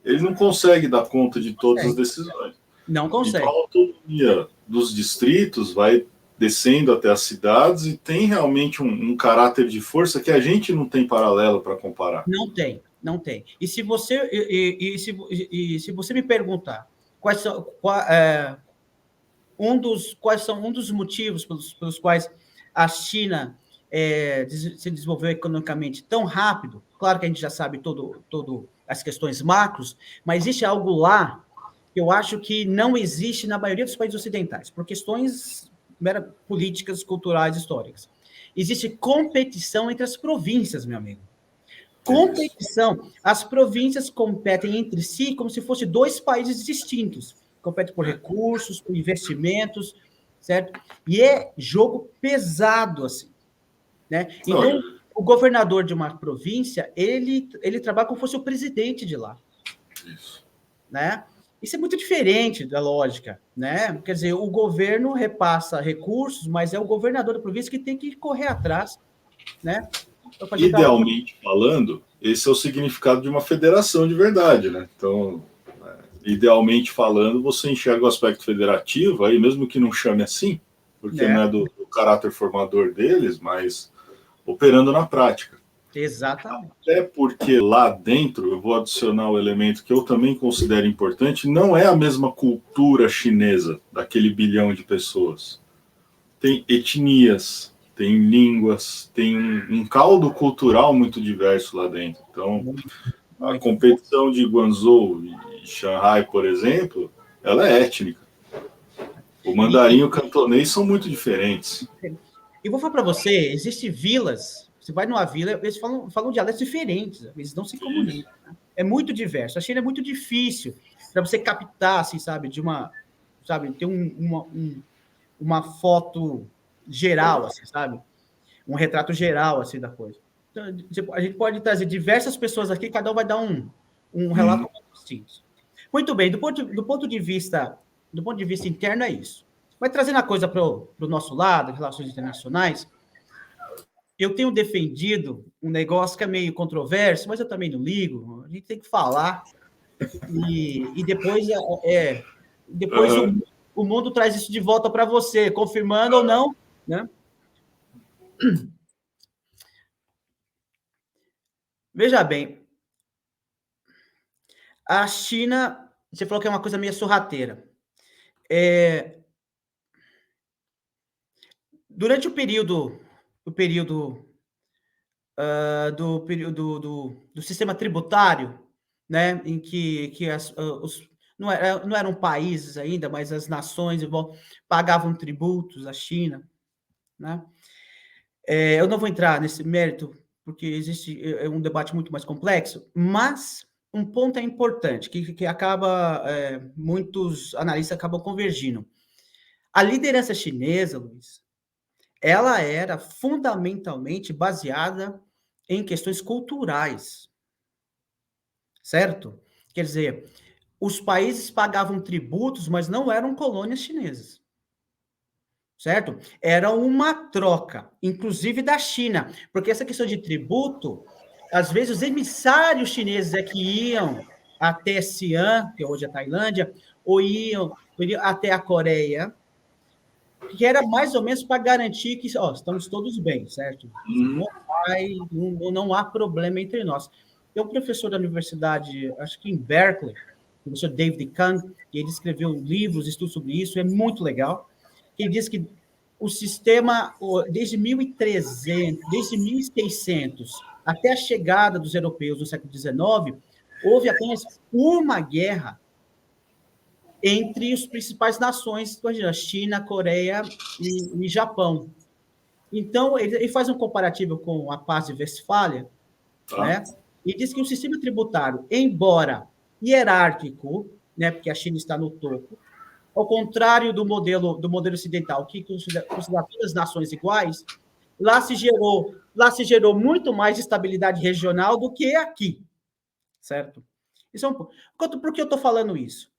ele não consegue dar conta de todas as decisões. Não Então consegue. a autonomia dos distritos vai descendo até as cidades e tem realmente um caráter de força que a gente não tem paralelo para comparar. Não tem, não tem. E se você, se você me perguntar quais são, quais são um dos motivos pelos quais a China se desenvolveu economicamente tão rápido, claro que a gente já sabe todo as questões macros, mas existe algo lá que eu acho que não existe na maioria dos países ocidentais, por questões políticas, culturais, históricas. Existe competição entre as províncias, meu amigo. Competição. As províncias competem entre si como se fossem dois países distintos. Competem por recursos, por investimentos, certo? E é jogo pesado, assim. Né? Então, o governador de uma província, ele trabalha como se fosse o presidente de lá. Isso. Né? Isso é muito diferente da lógica, né? Quer dizer, o governo repassa recursos, mas é o governador da província que tem que correr atrás, né? Idealmente falando, esse é o significado de uma federação de verdade, né? Então, idealmente falando, você enxerga o aspecto federativo, aí mesmo que não chame assim, porque não é do caráter formador deles, mas operando na prática. Exatamente. Até porque lá dentro, eu vou adicionar o elemento que eu também considero importante, não é a mesma cultura chinesa, daquele bilhão de pessoas. Tem etnias, tem línguas, tem um caldo cultural muito diverso lá dentro. Então, a competição de Guangzhou e Shanghai, por exemplo, ela é étnica. O mandarim e o cantonês são muito diferentes. E vou falar para você, existem vilas, você vai numa vila, eles falam dialetos diferentes, eles não se comunicam. Né? É muito diverso. A China é muito difícil para você captar, assim, sabe, ter uma foto geral, assim, sabe? Um retrato geral, assim, da coisa. Então, a gente pode trazer diversas pessoas aqui, cada um vai dar um relato distinto. Muito bem, do ponto de vista interno é isso. Mas trazendo a coisa para o nosso lado, relações internacionais, eu tenho defendido um negócio que é meio controverso, mas eu também não ligo. A gente tem que falar e depois o mundo traz isso de volta para você, confirmando ou não, né? Veja bem, a China, você falou que é uma coisa meio sorrateira. Durante o período do sistema tributário, né, em que não eram países ainda, mas as nações pagavam tributos à China, né? Eu não vou entrar nesse mérito, porque existe um debate muito mais complexo, mas um ponto é importante, que acaba, muitos analistas acabam convergindo. A liderança chinesa, Luiz, ela era fundamentalmente baseada em questões culturais, certo? Quer dizer, os países pagavam tributos, mas não eram colônias chinesas, certo? Era uma troca, inclusive da China, porque essa questão de tributo, às vezes os emissários chineses é que iam até Xi'an, que hoje é a Tailândia, ou iam até a Coreia, que era mais ou menos para garantir que estamos todos bem, certo? Não há problema entre nós. Tem um professor da universidade, acho que em Berkeley, o professor David Kang, que ele escreveu livros, estudos sobre isso, é muito legal. Ele diz que o sistema, desde 1300, desde 1600, até a chegada dos europeus no século XIX, houve apenas uma guerra entre as principais nações, imagina, China, Coreia e Japão. Então, ele faz um comparativo com a Paz de Westfália, né? E diz que o sistema tributário, embora hierárquico, né, porque a China está no topo, ao contrário do modelo ocidental, que considera todas as nações iguais, lá se gerou lá se gerou muito mais estabilidade regional do que aqui, certo? Isso é um pouco. Por que eu estou falando isso?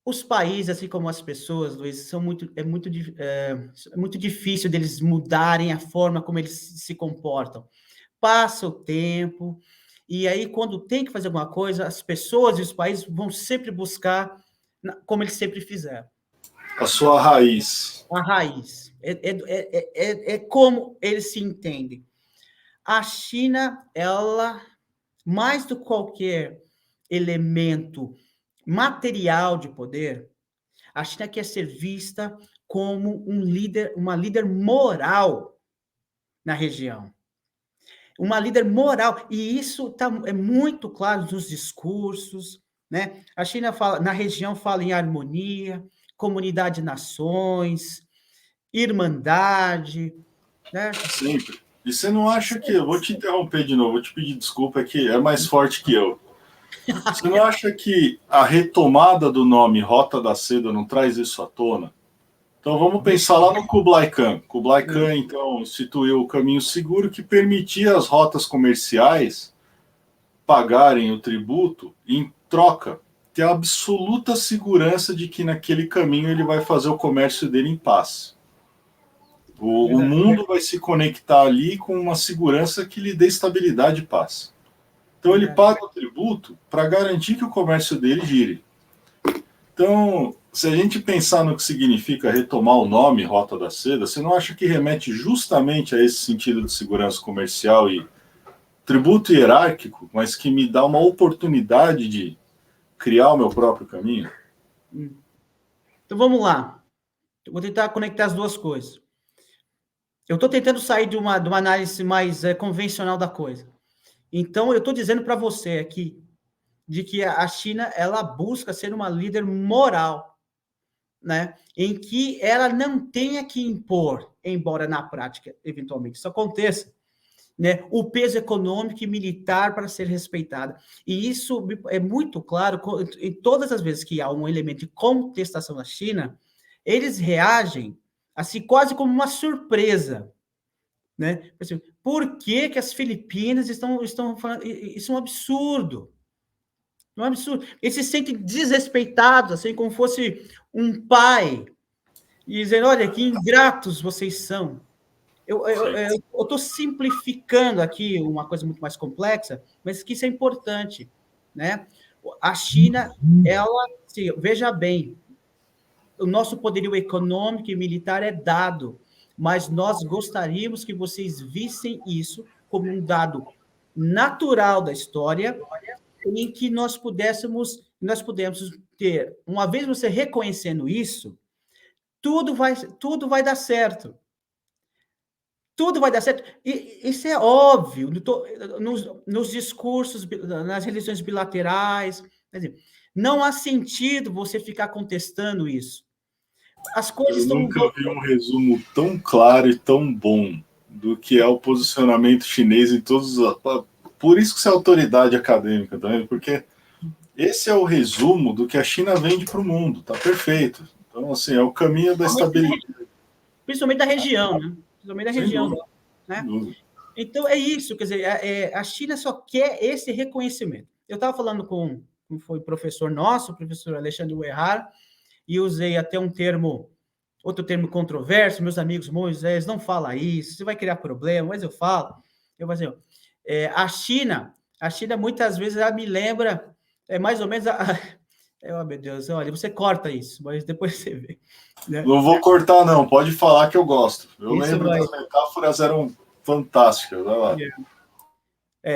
Os países, assim como as pessoas, Luiz, é muito difícil deles mudarem a forma como eles se comportam. Passa o tempo, e aí, quando tem que fazer alguma coisa, as pessoas e os países vão sempre buscar como eles sempre fizeram. A sua raiz. A raiz. É como eles se entendem. A China, ela, mais do que qualquer elemento material de poder, a China quer ser vista como uma líder moral na região. Uma líder moral, e isso é muito claro nos discursos, né? A China na região fala em harmonia, comunidade de nações, irmandade, né? Sempre. E você não acha que... Eu vou te interromper de novo, vou te pedir desculpa, é que é mais forte que eu. Você não acha que a retomada do nome Rota da Seda não traz isso à tona? Então vamos pensar lá no Kublai Khan. Kublai Khan, então, instituiu o caminho seguro que permitia as rotas comerciais pagarem o tributo e, em troca, ter a absoluta segurança de que naquele caminho ele vai fazer o comércio dele em paz. O mundo vai se conectar ali com uma segurança que lhe dê estabilidade e paz. Então ele paga o tributo para garantir que o comércio dele gire. Então, se a gente pensar no que significa retomar o nome Rota da Seda, você não acha que remete justamente a esse sentido de segurança comercial e tributo hierárquico, mas que me dá uma oportunidade de criar o meu próprio caminho? Então vamos lá. Eu vou tentar conectar as duas coisas. Eu estou tentando sair de uma análise mais convencional da coisa. Então, eu estou dizendo para você aqui de que a China ela busca ser uma líder moral, né? Em que ela não tenha que impor, embora na prática, eventualmente, isso aconteça, né? O peso econômico e militar para ser respeitada. E isso é muito claro em todas as vezes que há um elemento de contestação na China, eles reagem assim quase como uma surpresa, né? Por que as Filipinas estão falando? Isso é um absurdo. É um absurdo. Eles se sentem desrespeitados, assim como fosse um pai, e dizendo, olha, que ingratos vocês são. Eu estou simplificando aqui uma coisa muito mais complexa, mas que isso é importante, né? A China, ela, veja bem, o nosso poderio econômico e militar é dado, mas nós gostaríamos que vocês vissem isso como um dado natural da história, em que nós pudéssemos ter, uma vez você reconhecendo isso, tudo vai dar certo. Tudo vai dar certo. E isso é óbvio, nos discursos, nas relações bilaterais. Quer dizer, não há sentido você ficar contestando isso. As coisas Eu nunca vi um resumo tão claro e tão bom do que é o posicionamento chinês em todos os... Por isso que você é autoridade acadêmica também, porque esse é o resumo do que a China vende para o mundo, tá perfeito. Então, assim, é o caminho da estabilidade. Principalmente da região, né? Principalmente da região, né? Então, é isso, quer dizer, a China só quer esse reconhecimento. Eu estava falando com foi professor nosso, o professor Alexandre Uehara, e usei até outro termo controverso, meus amigos, Moisés, não fala isso, você vai criar problema, mas eu falo. A China muitas vezes ela me lembra, mais ou menos, meu Deus, olha, você corta isso, mas depois você vê. Né? Não vou cortar, não, pode falar que eu gosto. Eu lembro que as metáforas eram fantásticas, vai lá.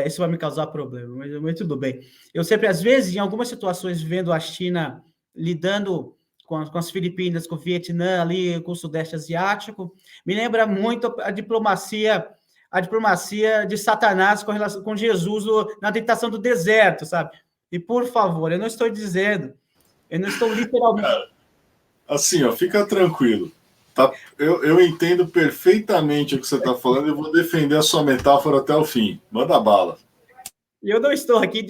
Isso vai me causar problema, mas tudo bem. Eu sempre, às vezes, em algumas situações, vendo a China lidando com as Filipinas, com o Vietnã, ali, com o Sudeste Asiático, me lembra muito a diplomacia de Satanás com relação com Jesus na tentação do deserto, sabe? E, por favor, eu não estou literalmente... Cara, assim, ó, fica tranquilo. Tá? Eu entendo perfeitamente o que você está falando e vou defender a sua metáfora até o fim. Manda bala. Eu não estou aqui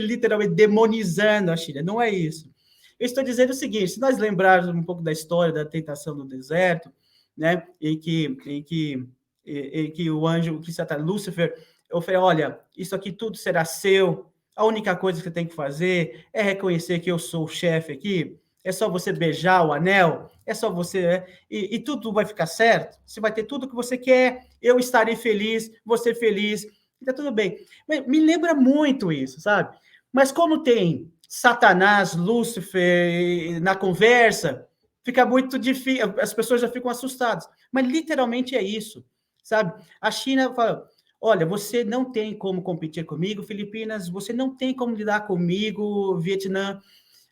literalmente demonizando a China, não é isso. Eu estou dizendo o seguinte, se nós lembrarmos um pouco da história da tentação do deserto, né, em que que o anjo, que Satanás, Lúcifer, oferece, olha, isso aqui tudo será seu, a única coisa que você tem que fazer é reconhecer que eu sou o chefe aqui, é só você beijar o anel, é só você... E tudo vai ficar certo, você vai ter tudo o que você quer, eu estarei feliz, você feliz, tá tudo bem. Me lembra muito isso, sabe? Mas como tem Satanás, Lúcifer na conversa, fica muito difícil, as pessoas já ficam assustadas. Mas literalmente é isso, sabe? A China fala, olha, você não tem como competir comigo, Filipinas, você não tem como lidar comigo, Vietnã,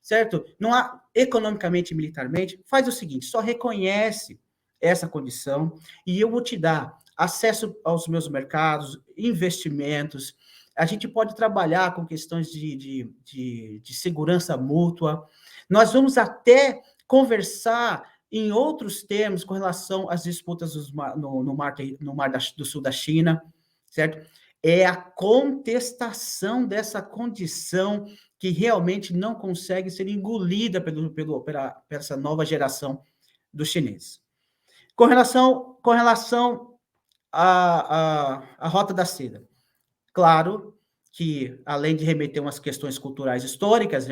certo? Não há, economicamente e militarmente, faz o seguinte, só reconhece essa condição e eu vou te dar acesso aos meus mercados, investimentos, a gente pode trabalhar com questões de segurança mútua, nós vamos até conversar em outros termos com relação às disputas no mar do sul da China, certo? É a contestação dessa condição que realmente não consegue ser engolida por essa nova geração dos chineses. Com relação à Rota da Seda, claro que, além de remeter umas questões culturais históricas,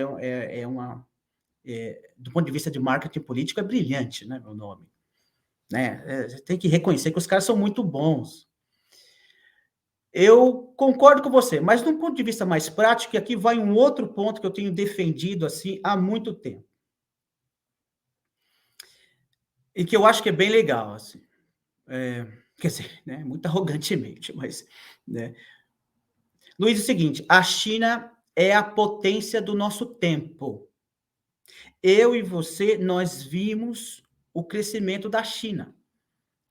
do ponto de vista de marketing político, é brilhante, né, meu nome. Né? Tem que reconhecer que os caras são muito bons. Eu concordo com você, mas de um ponto de vista mais prático, e aqui vai um outro ponto que eu tenho defendido assim há muito tempo. E que eu acho que é bem legal, assim. Quer dizer, né, muito arrogantemente, mas... Né? Luiz, é o seguinte, a China é a potência do nosso tempo. Eu e você, nós vimos o crescimento da China,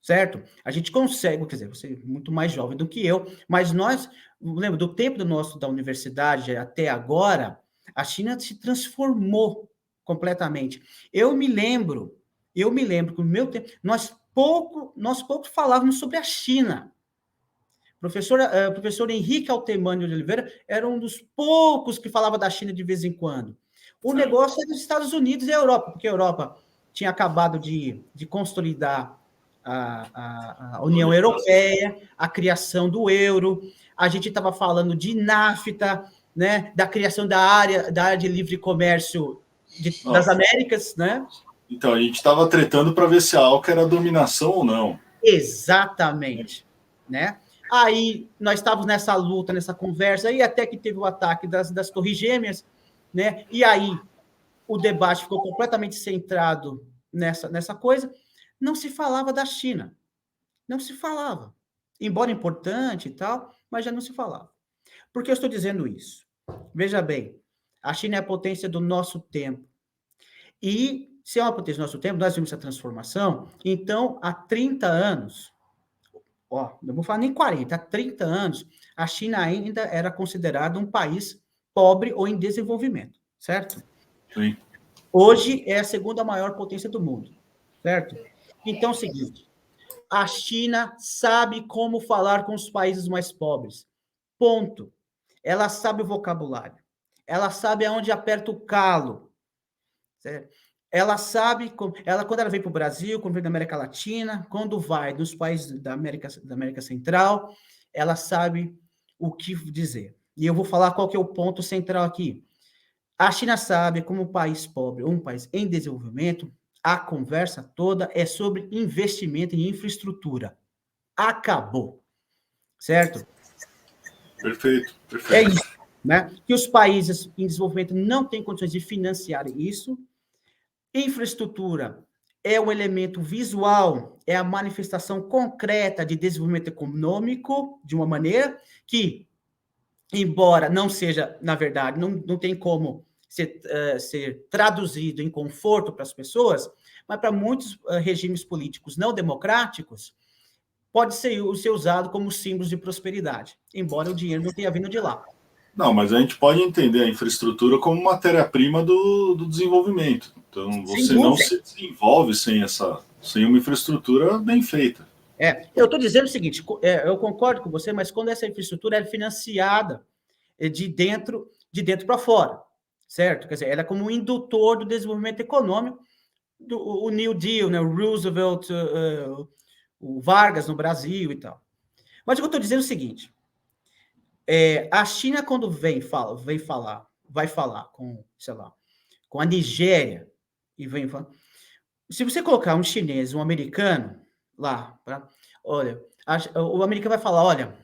certo? A gente consegue, quer dizer, você é muito mais jovem do que eu, mas nós, lembra, do tempo da universidade até agora, a China se transformou completamente. Eu me lembro que no meu tempo, nós pouco falávamos sobre a China. O professor Henrique Altemani de Oliveira era um dos poucos que falava da China de vez em quando. O negócio é dos Estados Unidos e a Europa, porque a Europa tinha acabado de consolidar a União Europeia, a criação do euro, a gente estava falando de NAFTA, né, da criação da área de livre comércio das Américas, né? Então, a gente estava tretando para ver se a ALCA era dominação ou não. Exatamente, né? Aí nós estávamos nessa luta, nessa conversa, e até que teve o ataque das Torres Gêmeas, né? E aí o debate ficou completamente centrado nessa coisa. Não se falava da China. Não se falava. Embora importante e tal, mas já não se falava. Por que eu estou dizendo isso? Veja bem, a China é a potência do nosso tempo. E se é uma potência do nosso tempo, nós vimos essa transformação, então, há 30 anos, não vou falar nem 40, há 30 anos, a China ainda era considerada um país pobre ou em desenvolvimento, certo? Sim. Hoje é a segunda maior potência do mundo, certo? Então é o seguinte, a China sabe como falar com os países mais pobres, ponto. Ela sabe o vocabulário, ela sabe aonde aperta o calo, certo? Ela sabe, quando ela vem para o Brasil, quando vem da América Latina, quando vai nos países da América Central, ela sabe o que dizer. E eu vou falar qual que é o ponto central aqui. A China sabe, como um país pobre, um país em desenvolvimento, a conversa toda é sobre investimento em infraestrutura. Acabou. Certo? Perfeito, perfeito. É isso, né? Que os países em desenvolvimento não têm condições de financiar isso. Infraestrutura é o elemento visual, é a manifestação concreta de desenvolvimento econômico, de uma maneira que, embora não seja, na verdade, não tem como ser traduzido em conforto para as pessoas, mas para muitos regimes políticos não democráticos, pode ser usado como símbolo de prosperidade, embora o dinheiro não tenha vindo de lá. Não, mas a gente pode entender a infraestrutura como matéria-prima do desenvolvimento. Então, você não se desenvolve sem uma infraestrutura bem feita. Eu estou dizendo o seguinte, eu concordo com você, mas quando essa infraestrutura é financiada de dentro para fora, certo? Quer dizer, ela é como um indutor do desenvolvimento econômico, o New Deal, né? O Roosevelt, o Vargas no Brasil e tal. Mas o que eu estou dizendo é o seguinte, a China, quando vai falar com, sei lá, com a Nigéria, e vem falar, se você colocar um chinês, um americano lá, olha, o americano vai falar, olha,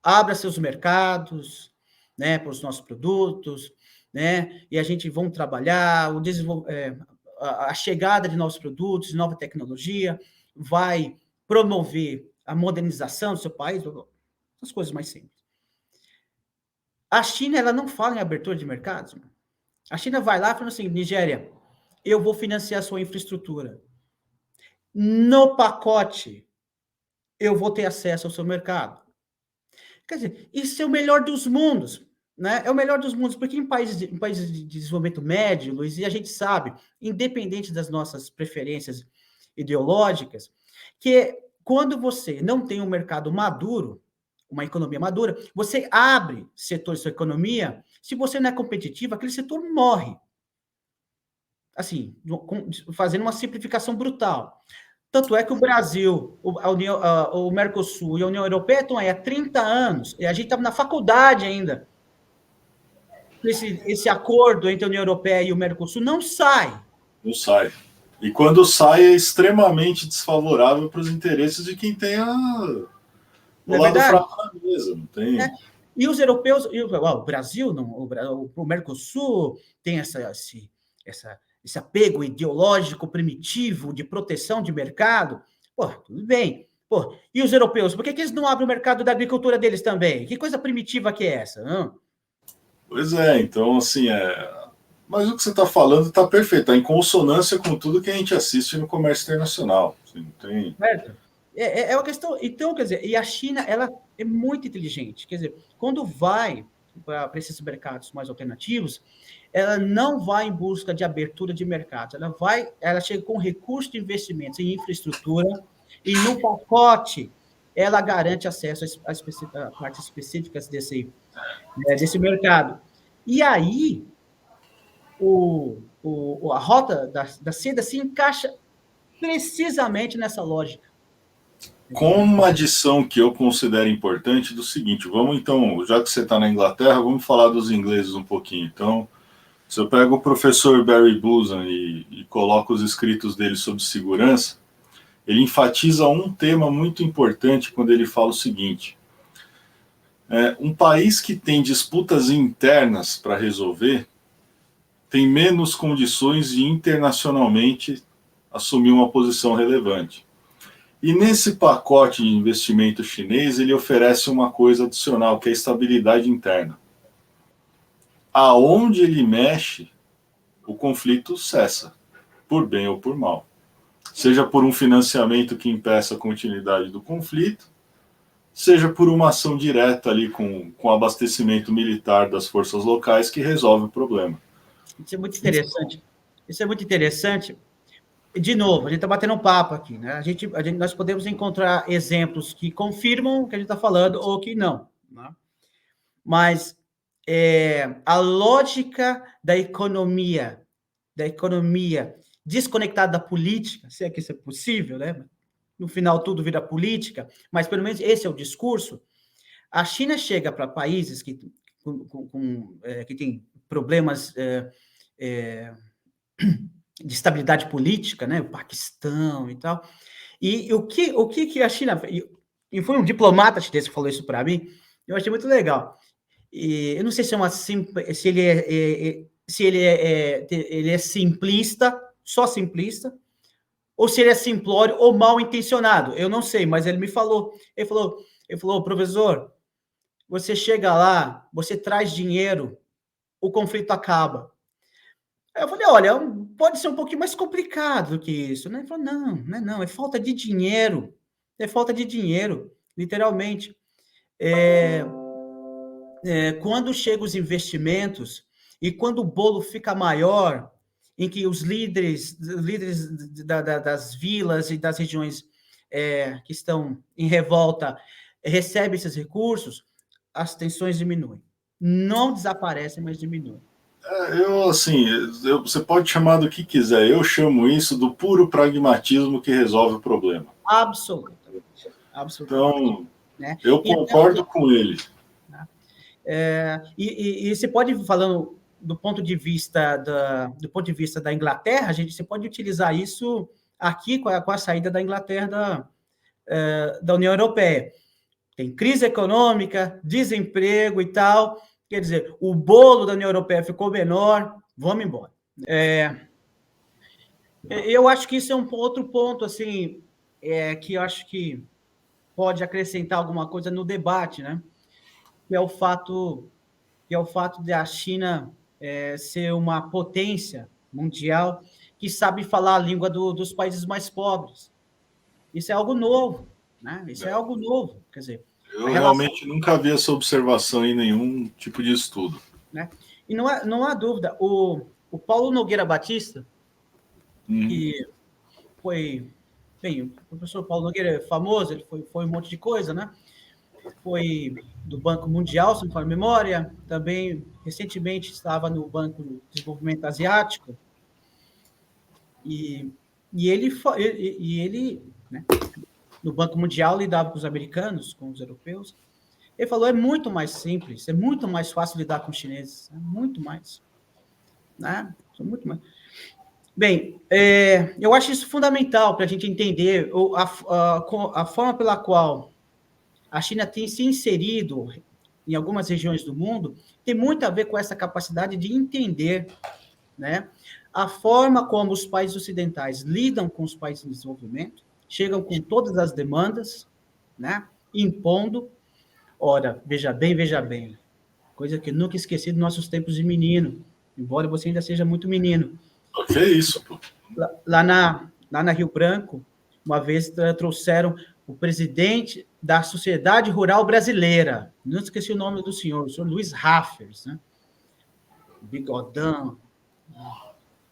abra seus mercados, né, para os nossos produtos, né, e a gente vamos trabalhar, a chegada de novos produtos, nova tecnologia, vai promover a modernização do seu país, as coisas mais simples. A China, ela não fala em abertura de mercados. A China vai lá falando assim, Nigéria, eu vou financiar a sua infraestrutura. No pacote, eu vou ter acesso ao seu mercado. Quer dizer, isso é o melhor dos mundos, né? É o melhor dos mundos, porque em países de desenvolvimento médio, Luiz, e a gente sabe, independente das nossas preferências ideológicas, que quando você não tem um mercado maduro, uma economia madura, você abre setores da sua economia, se você não é competitivo, aquele setor morre. Assim, fazendo uma simplificação brutal. Tanto é que o Brasil, o Mercosul e a União Europeia estão aí há 30 anos, e a gente estava na faculdade ainda. Esse acordo entre a União Europeia e o Mercosul não sai. Não sai. E quando sai, é extremamente desfavorável para os interesses de quem tem o lado fraco na mesa. Não tem... E os europeus, o Brasil, o Mercosul tem esse apego ideológico primitivo de proteção de mercado. Pô, tudo bem. Pô, e os europeus, por que eles não abrem o mercado da agricultura deles também? Que coisa primitiva que é essa? Não? Pois é, então, assim, mas o que você está falando está perfeito, está em consonância com tudo que a gente assiste no comércio internacional. Assim, tem... Certo. É uma questão... Então, quer dizer, e a China, ela é muito inteligente. Quer dizer, quando vai para esses mercados mais alternativos, ela não vai em busca de abertura de mercados, ela chega com recurso de investimentos em infraestrutura e no pacote ela garante acesso a partes específicas desse mercado. E aí a rota da seda se encaixa precisamente nessa lógica. Com uma adição que eu considero importante do seguinte, vamos então, já que você está na Inglaterra, vamos falar dos ingleses um pouquinho. Então, se eu pego o professor Barry Buzan e coloco os escritos dele sobre segurança, ele enfatiza um tema muito importante quando ele fala o seguinte, um país que tem disputas internas para resolver tem menos condições de internacionalmente assumir uma posição relevante. E nesse pacote de investimento chinês, ele oferece uma coisa adicional, que é a estabilidade interna. Aonde ele mexe, o conflito cessa, por bem ou por mal. Seja por um financiamento que impeça a continuidade do conflito, seja por uma ação direta ali com abastecimento militar das forças locais que resolve o problema. Isso é muito interessante. Isso é muito interessante. De novo, a gente está batendo um papo aqui, né? Nós podemos encontrar exemplos que confirmam o que a gente está falando ou que não, né? Mas a lógica da economia desconectada da política, se é que isso é possível, né? No final tudo vira política, mas pelo menos esse é o discurso. A China chega para países que têm problemas de estabilidade política, né? O Paquistão e tal. E o que a China... E foi um diplomata chinês que falou isso para mim, eu achei muito legal. E eu não sei se ele é simplista, só simplista, ou se ele é simplório ou mal intencionado. Eu não sei, mas ele falou, professor, você chega lá, você traz dinheiro, o conflito acaba. Aí eu falei, olha, pode ser um pouquinho mais complicado do que isso, né? Ele falou, não, é falta de dinheiro. É falta de dinheiro, literalmente. Quando chegam os investimentos e quando o bolo fica maior, em que os líderes das vilas e das regiões que estão em revolta recebem esses recursos, as tensões diminuem. Não desaparecem, mas diminuem. Assim, você pode chamar do que quiser. Eu chamo isso do puro pragmatismo que resolve o problema. Absolutamente. Absolutamente. Então, Né? eu concordo com ele. E você pode, falando do ponto de vista da Inglaterra, você pode utilizar isso aqui com a saída da Inglaterra da União Europeia. Tem crise econômica, desemprego e tal. Quer dizer, o bolo da União Europeia ficou menor, vamos embora. Eu acho que isso é um outro ponto, assim, que eu acho que pode acrescentar alguma coisa no debate, né? Que é o fato de a China ser uma potência mundial que sabe falar a língua dos países mais pobres. Isso é algo novo, né? Isso é algo novo, quer dizer, Eu a relação, realmente nunca vi essa observação em nenhum tipo de estudo. né? E não há dúvida, o Paulo Nogueira Batista, que foi, bem, o professor Paulo Nogueira é famoso, ele foi um monte de coisa, né? Foi do Banco Mundial, se não me falha a memória, também recentemente estava no Banco de Desenvolvimento Asiático, e ele, né, no Banco Mundial, lidava com os americanos, com os europeus. Ele falou: é muito mais simples, é muito mais fácil lidar com os chineses, é muito mais. Né? Muito mais. Bem, eu acho isso fundamental para a gente entender a forma pela qual a China tem se inserido em algumas regiões do mundo, tem muito a ver com essa capacidade de entender, né, a forma como os países ocidentais lidam com os países em desenvolvimento, chegam com todas as demandas, né, impondo. Ora, veja bem, coisa que nunca esqueci dos nossos tempos de menino, embora você ainda seja muito menino. O que é isso, pô? Lá na Rio Branco, uma vez trouxeram o presidente da Sociedade Rural Brasileira, não esqueci o nome do senhor, o senhor Luiz Raffers, né? Bigodão,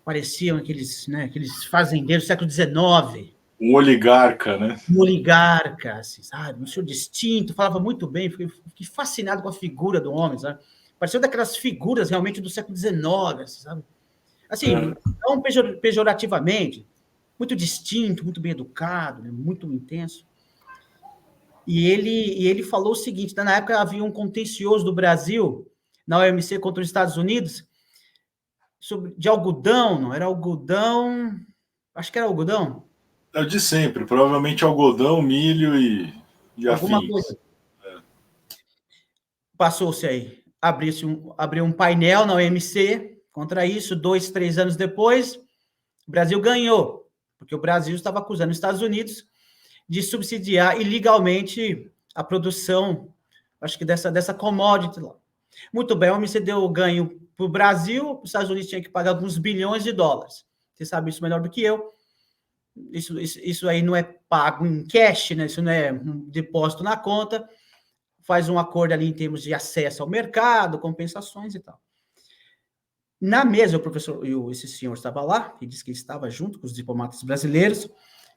pareciam aqueles fazendeiros do século XIX. Um oligarca, né? Um oligarca, assim, sabe? Um senhor distinto, falava muito bem, fiquei fascinado com a figura do homem, sabe? Pareceu daquelas figuras realmente do século XIX, assim, sabe? Assim, não pejorativamente, muito distinto, muito bem educado, né? Muito intenso. E ele falou o seguinte: na época havia um contencioso do Brasil na OMC contra os Estados Unidos de algodão, não era algodão, acho que era algodão. É o de sempre, provavelmente algodão, milho e alguma afins. Coisa. Passou-se aí, abriu um painel na OMC contra isso, 2, 3 anos depois, o Brasil ganhou, porque o Brasil estava acusando os Estados Unidos de subsidiar ilegalmente a produção, acho que dessa commodity lá. Muito bem, a OMC deu ganho para o Brasil, os Estados Unidos tinham que pagar alguns bilhões de dólares. Você sabe isso melhor do que eu. Isso aí não é pago em cash, né? Isso não é um depósito na conta. Faz um acordo ali em termos de acesso ao mercado, compensações e tal. Na mesa, o professor, esse senhor estava lá, e disse que estava junto com os diplomatas brasileiros.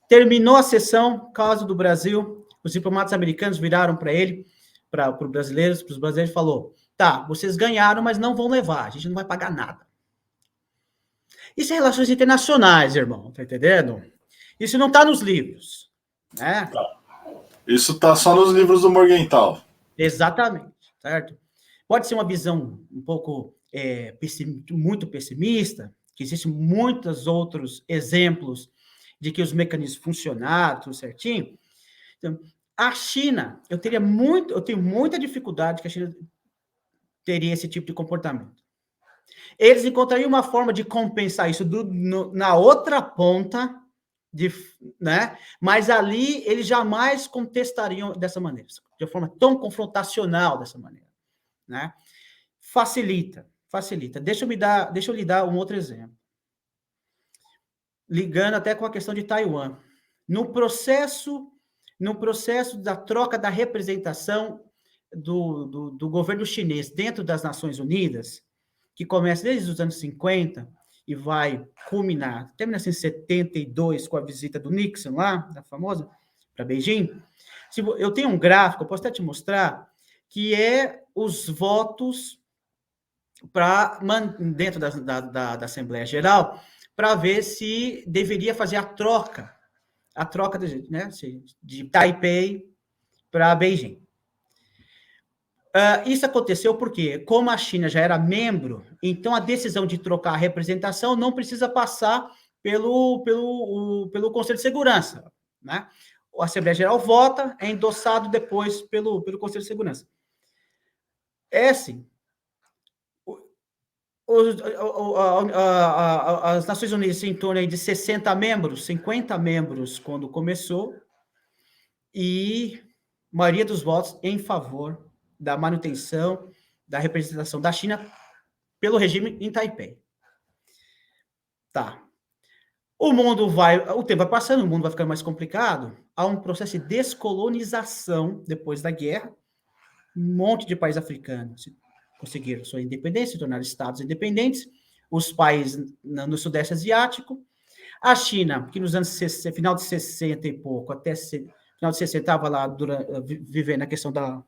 Terminou a sessão, caso do Brasil, os diplomatas americanos viraram para ele, para os brasileiros, falou: tá, vocês ganharam, mas não vão levar, a gente não vai pagar nada. Isso é relações internacionais, irmão, tá entendendo? Isso não está nos livros, né? Isso está só nos livros do Morgenthau. Exatamente, certo? Pode ser uma visão um pouco muito pessimista, que existem muitos outros exemplos de que os mecanismos funcionaram, tudo certinho. Então, a China, eu tenho muita dificuldade que a China teria esse tipo de comportamento. Eles encontrariam uma forma de compensar isso na outra ponta, né? Mas ali eles jamais contestariam dessa maneira, de forma tão confrontacional dessa maneira, né? Facilita. Deixa eu lhe dar um outro exemplo. Ligando até com a questão de Taiwan. No processo da troca da representação do governo chinês dentro das Nações Unidas, que começa desde os anos 50 e vai culminar até 1972 com a visita do Nixon lá, da famosa, para Beijing. Eu tenho um gráfico, eu posso até te mostrar, que é os votos dentro da Assembleia Geral, para ver se deveria fazer a troca né, de Taipei para Beijing. Isso aconteceu porque, como a China já era membro, então a decisão de trocar a representação não precisa passar pelo Conselho de Segurança, né? A Assembleia Geral vota, é endossado depois pelo Conselho de Segurança. Assim, as Nações Unidas têm em torno de 60 membros, 50 membros quando começou, e a maioria dos votos em favor da manutenção da representação da China pelo regime em Taipei. Tá. O tempo vai passando, o mundo vai ficando mais complicado, há um processo de descolonização depois da guerra, um monte de países africanos conseguiram sua independência, se tornaram estados independentes, os países no Sudeste Asiático, a China, que nos anos 60, final de 60 e pouco, até final de 60 estava lá vivendo a questão da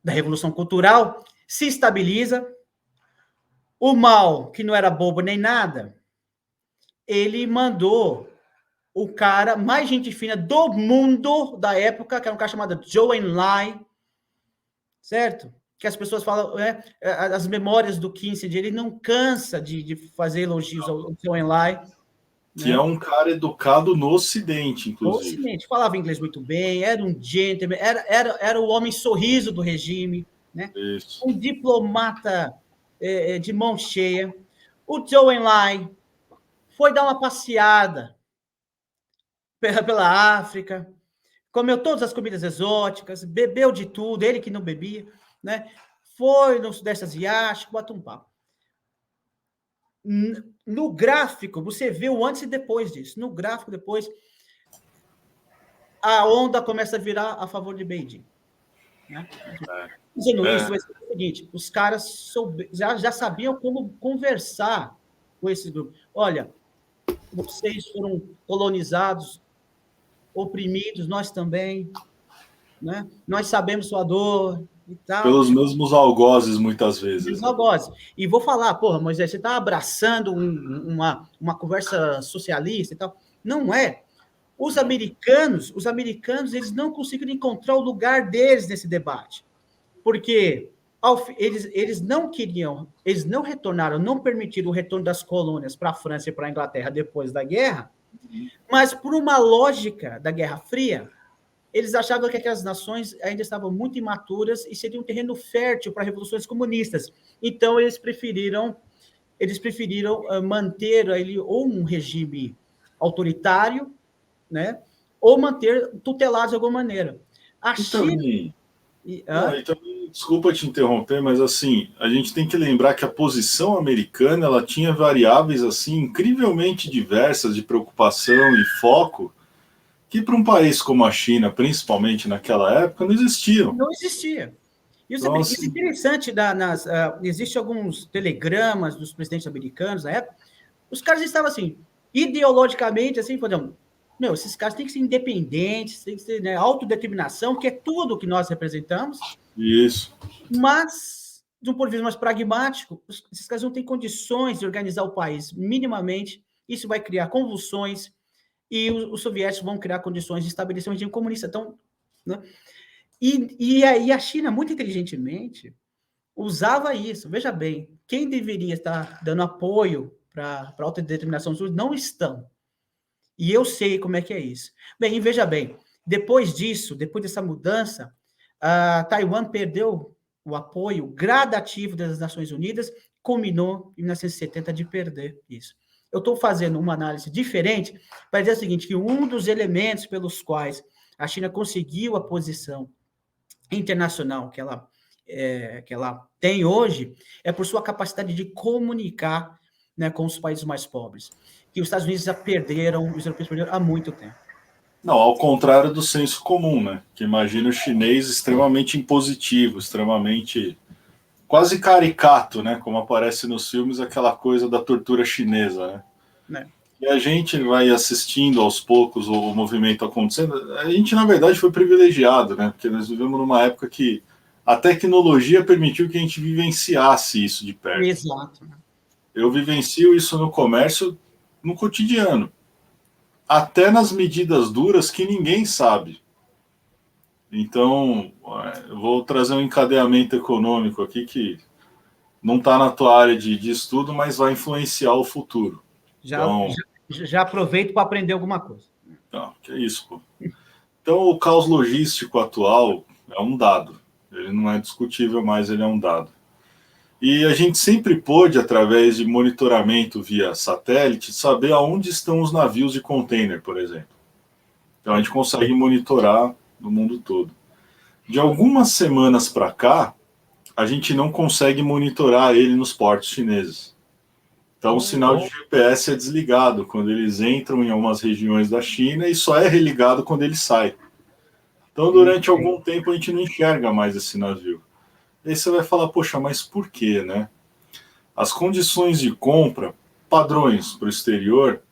Revolução Cultural, se estabiliza. O Mao, que não era bobo nem nada, ele mandou o cara mais gente fina do mundo da época, que era um cara chamado Zhou Enlai, certo? Que as pessoas falam, as memórias do Kissinger, ele não cansa de fazer elogios ao Zhou Enlai. Que é um cara educado no Ocidente, inclusive. No Ocidente, falava inglês muito bem, era um gentleman, era o homem sorriso do regime, né? Isso. Um diplomata de mão cheia. O Zhou Enlai foi dar uma passeada pela África, comeu todas as comidas exóticas, bebeu de tudo, ele que não bebia, né? Foi no Sudeste Asiático, bateu um papo. No gráfico, você vê o antes e depois disso. No gráfico, depois, a onda começa a virar a favor de Beijing. Né? Dizendo isso, vai ser o seguinte, os caras já sabiam como conversar com esse grupo. Olha, vocês foram colonizados, oprimidos, nós também, né? Nós sabemos sua dor e tal. Pelos mesmos algozes, muitas vezes. Né? Algozes. E vou falar, porra, Moisés, você está abraçando uma conversa socialista e tal. Não é. Os americanos, eles não conseguiram encontrar o lugar deles nesse debate. Porque eles não queriam, eles não retornaram, não permitiram o retorno das colônias para a França e para a Inglaterra depois da guerra, mas por uma lógica da Guerra Fria, eles achavam que aquelas nações ainda estavam muito imaturas e seria um terreno fértil para revoluções comunistas. Então, eles preferiram manter ali ou um regime autoritário, né, ou manter tutelados de alguma maneira. A China... Desculpa te interromper, mas assim, a gente tem que lembrar que a posição americana ela tinha variáveis assim incrivelmente diversas de preocupação e foco que para um país como a China, principalmente naquela época, não existiam. Não existia. Isso é interessante, existem alguns telegramas dos presidentes americanos na época, os caras estavam assim, ideologicamente, assim, falando, esses caras têm que ser independentes, têm que ter, né, autodeterminação, que é tudo que nós representamos. Isso. Mas, de um ponto de vista mais pragmático, esses caras não têm condições de organizar o país minimamente, isso vai criar convulsões, e os soviéticos vão criar condições de estabelecer um regime comunista. Então, né? E aí a China, muito inteligentemente, usava isso. Veja bem, quem deveria estar dando apoio para a autodeterminação dos sul não estão. E eu sei como é que é isso. Bem, e veja bem, depois disso, depois dessa mudança, Taiwan perdeu o apoio gradativo das Nações Unidas, culminou em 1970 de perder isso. Eu estou fazendo uma análise diferente para dizer o seguinte, que um dos elementos pelos quais a China conseguiu a posição internacional que ela tem hoje é por sua capacidade de comunicar, né, com os países mais pobres, que os Estados Unidos já perderam, os europeus perderam há muito tempo. Não, ao contrário do senso comum, né? Que imagina o chinês extremamente impositivo, extremamente quase caricato, né? Como aparece nos filmes, aquela coisa da tortura chinesa, né? E a gente vai assistindo aos poucos o movimento acontecendo. A gente, na verdade, foi privilegiado, né? Porque nós vivemos numa época que a tecnologia permitiu que a gente vivenciasse isso de perto. Exato. Eu vivencio isso no comércio, no cotidiano, até nas medidas duras que ninguém sabe. Então, eu vou trazer um encadeamento econômico aqui que não está na tua área de estudo, mas vai influenciar o futuro. Já aproveito para aprender alguma coisa. Não, que é isso, pô. Então, o caos logístico atual é um dado. Ele não é discutível, mas ele é um dado. E a gente sempre pôde, através de monitoramento via satélite, saber aonde estão os navios de container, por exemplo. Então, a gente consegue monitorar no mundo todo. De algumas semanas para cá, a gente não consegue monitorar ele nos portos chineses. Então, o sinal de GPS é desligado quando eles entram em algumas regiões da China e só é religado quando ele sai. Então, durante algum tempo, a gente não enxerga mais esse navio. E aí você vai falar, poxa, mas por quê, né? As condições de compra, padrões para o exterior,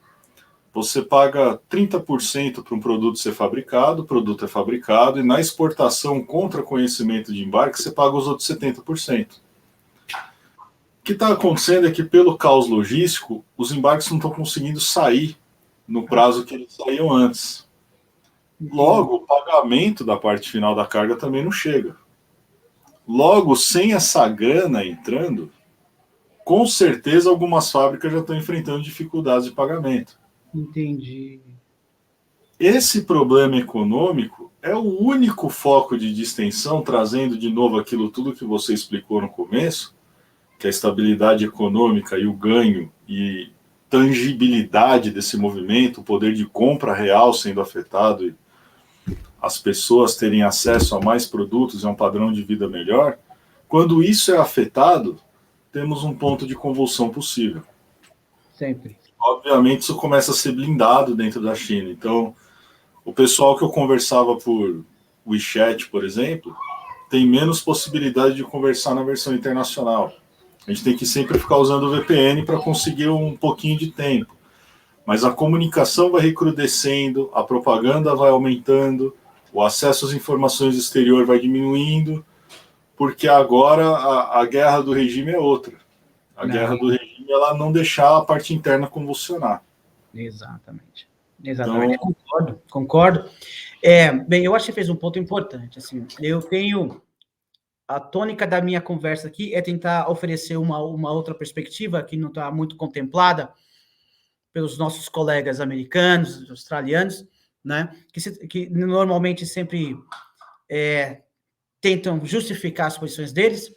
você paga 30% para um produto ser fabricado, o produto é fabricado, e na exportação contra conhecimento de embarque, você paga os outros 70%. O que está acontecendo é que, pelo caos logístico, os embarques não estão conseguindo sair no prazo que eles saíam antes. Logo, o pagamento da parte final da carga também não chega. Logo, sem essa grana entrando, com certeza algumas fábricas já estão enfrentando dificuldades de pagamento. Entendi. Esse problema econômico é o único foco de distensão, trazendo de novo aquilo tudo que você explicou no começo, que é a estabilidade econômica e o ganho e tangibilidade desse movimento, o poder de compra real sendo afetado e as pessoas terem acesso a mais produtos e a um padrão de vida melhor. Quando isso é afetado, temos um ponto de convulsão possível. Sempre. Obviamente, isso começa a ser blindado dentro da China. Então, o pessoal que eu conversava por WeChat, por exemplo, tem menos possibilidade de conversar na versão internacional. A gente tem que sempre ficar usando o VPN para conseguir um pouquinho de tempo. Mas a comunicação vai recrudescendo, a propaganda vai aumentando, o acesso às informações do exterior vai diminuindo, porque agora a guerra do regime é outra. A guerra do regime é ela não deixar a parte interna convulsionar. Exatamente. Exatamente. Então, concordo. Bem, eu acho que você fez um ponto importante. Assim, eu tenho a tônica da minha conversa aqui é tentar oferecer uma outra perspectiva que não está muito contemplada pelos nossos colegas americanos, australianos, né? Que normalmente sempre tentam justificar as posições deles,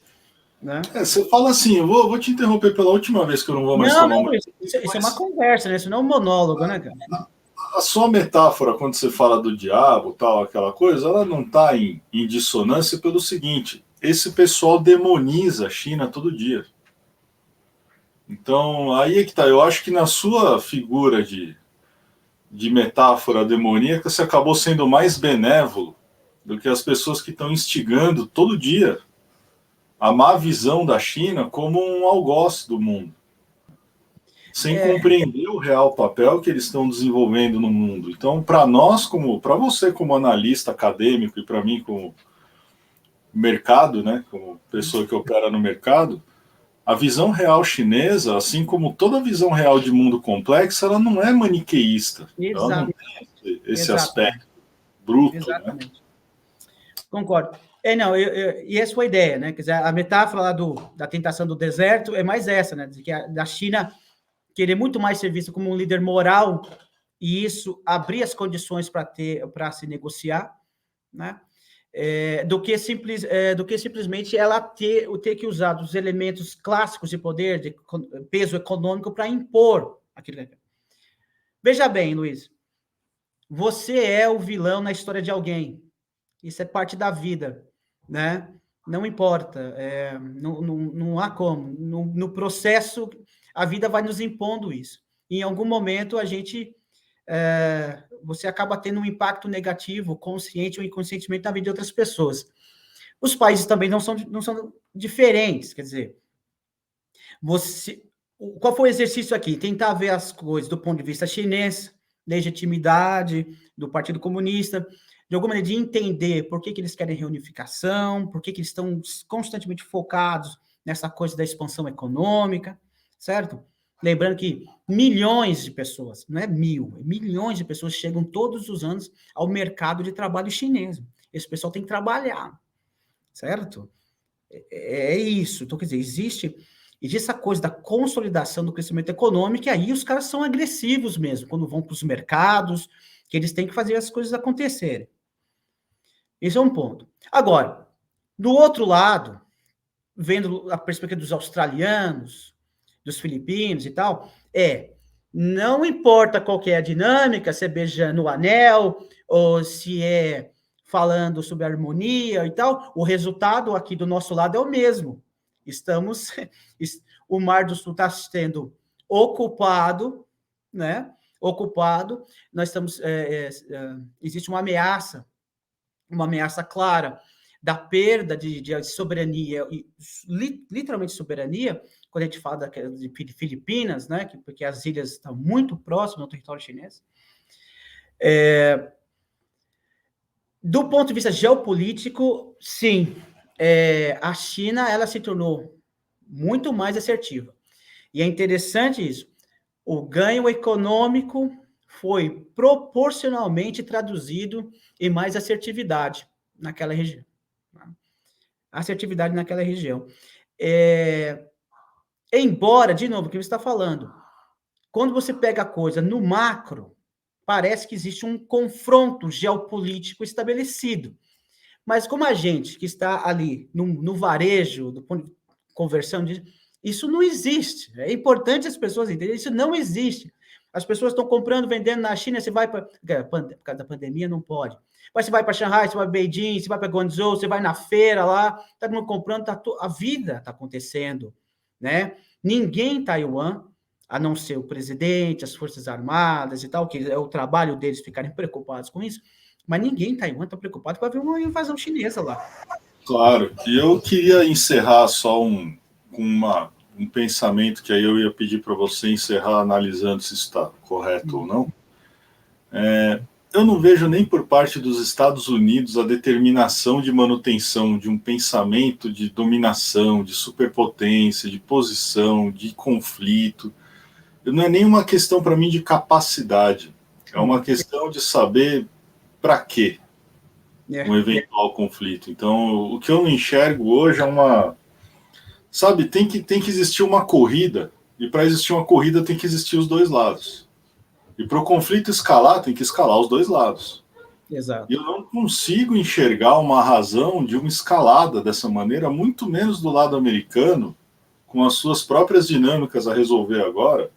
né? Você fala assim, eu vou te interromper pela última vez que eu não vou mais tomar uma... Isso é uma conversa, né? Isso não é um monólogo, né, cara? A sua metáfora, quando você fala do diabo, tal, aquela coisa, ela não está em dissonância pelo seguinte: esse pessoal demoniza a China todo dia. Então, aí é que tá. Eu acho que na sua figura de metáfora demoníaca, você acabou sendo mais benévolo do que as pessoas que estão instigando todo dia a má visão da China como um algoz do mundo, sem compreender o real papel que eles estão desenvolvendo no mundo. Então, para nós, para você como analista acadêmico e para mim como mercado, né, como pessoa que opera no mercado, a visão real chinesa, assim como toda visão real de mundo complexo, ela não é maniqueísta. Ela não tem esse aspecto bruto. Exatamente. Né? Concordo. Não, e essa foi a ideia, né? Quer dizer, a metáfora lá da tentação do deserto é mais essa, né? Que da China querer muito mais ser vista como um líder moral e isso abrir as condições para se negociar, né? Do que simplesmente ela ter que usar os elementos clássicos de poder, de peso econômico, para impor aquilo. Veja bem, Luiz, você é o vilão na história de alguém. Isso é parte da vida, né? Não importa, não há como. No processo, a vida vai nos impondo isso. Em algum momento, você acaba tendo um impacto negativo, consciente ou inconscientemente, na vida de outras pessoas. Os países também não são diferentes, quer dizer, qual foi o exercício aqui? Tentar ver as coisas do ponto de vista chinês, legitimidade do Partido Comunista, alguma maneira, de entender por que eles querem reunificação, por que eles estão constantemente focados nessa coisa da expansão econômica, certo? Lembrando que milhões de pessoas, não é milhões de pessoas chegam todos os anos ao mercado de trabalho chinês. Esse pessoal tem que trabalhar, certo? É isso. Então, quer dizer, existe essa coisa da consolidação do crescimento econômico, e aí os caras são agressivos mesmo, quando vão para os mercados, que eles têm que fazer as coisas acontecerem. Esse é um ponto. Agora, do outro lado, vendo a perspectiva dos australianos, dos filipinos e tal, não importa qual que é a dinâmica, se é beijando o anel, ou se é falando sobre harmonia e tal, o resultado aqui do nosso lado é o mesmo. O Mar do Sul está sendo ocupado, né? Ocupado, nós estamos, existe uma ameaça clara da perda de soberania, literalmente soberania, quando a gente fala de Filipinas, né, porque as ilhas estão muito próximas ao território chinês. Do ponto de vista geopolítico, sim, a China ela se tornou muito mais assertiva. E é interessante isso. O ganho econômico foi proporcionalmente traduzido em mais assertividade naquela região. Assertividade naquela região. Embora, de novo, o que você está falando, quando você pega a coisa no macro, parece que existe um confronto geopolítico estabelecido. Mas como a gente que está ali no varejo, conversando, isso não existe. É importante as pessoas entenderem, isso não existe. As pessoas estão comprando, vendendo na China, você vai para... Por causa da pandemia, não pode. Mas você vai para Shanghai, você vai para Beijing, você vai para Guangzhou, você vai na feira lá, está todo mundo comprando, a vida está acontecendo, né? Ninguém em Taiwan, a não ser o presidente, as forças armadas e tal, que é o trabalho deles ficarem preocupados com isso, mas ninguém em Taiwan está preocupado com haver uma invasão chinesa lá. Claro, e eu queria encerrar só com um pensamento que aí eu ia pedir para você encerrar analisando se está correto ou não. Eu não vejo nem por parte dos Estados Unidos a determinação de manutenção de um pensamento de dominação, de superpotência, de posição, de conflito. Não é nem uma questão para mim de capacidade, é uma questão de saber para quê um eventual conflito. Então, o que eu não enxergo hoje é uma... Sabe, tem que existir uma corrida, e para existir uma corrida tem que existir os dois lados. E para o conflito escalar, tem que escalar os dois lados. Exato. E eu não consigo enxergar uma razão de uma escalada dessa maneira, muito menos do lado americano, com as suas próprias dinâmicas a resolver agora,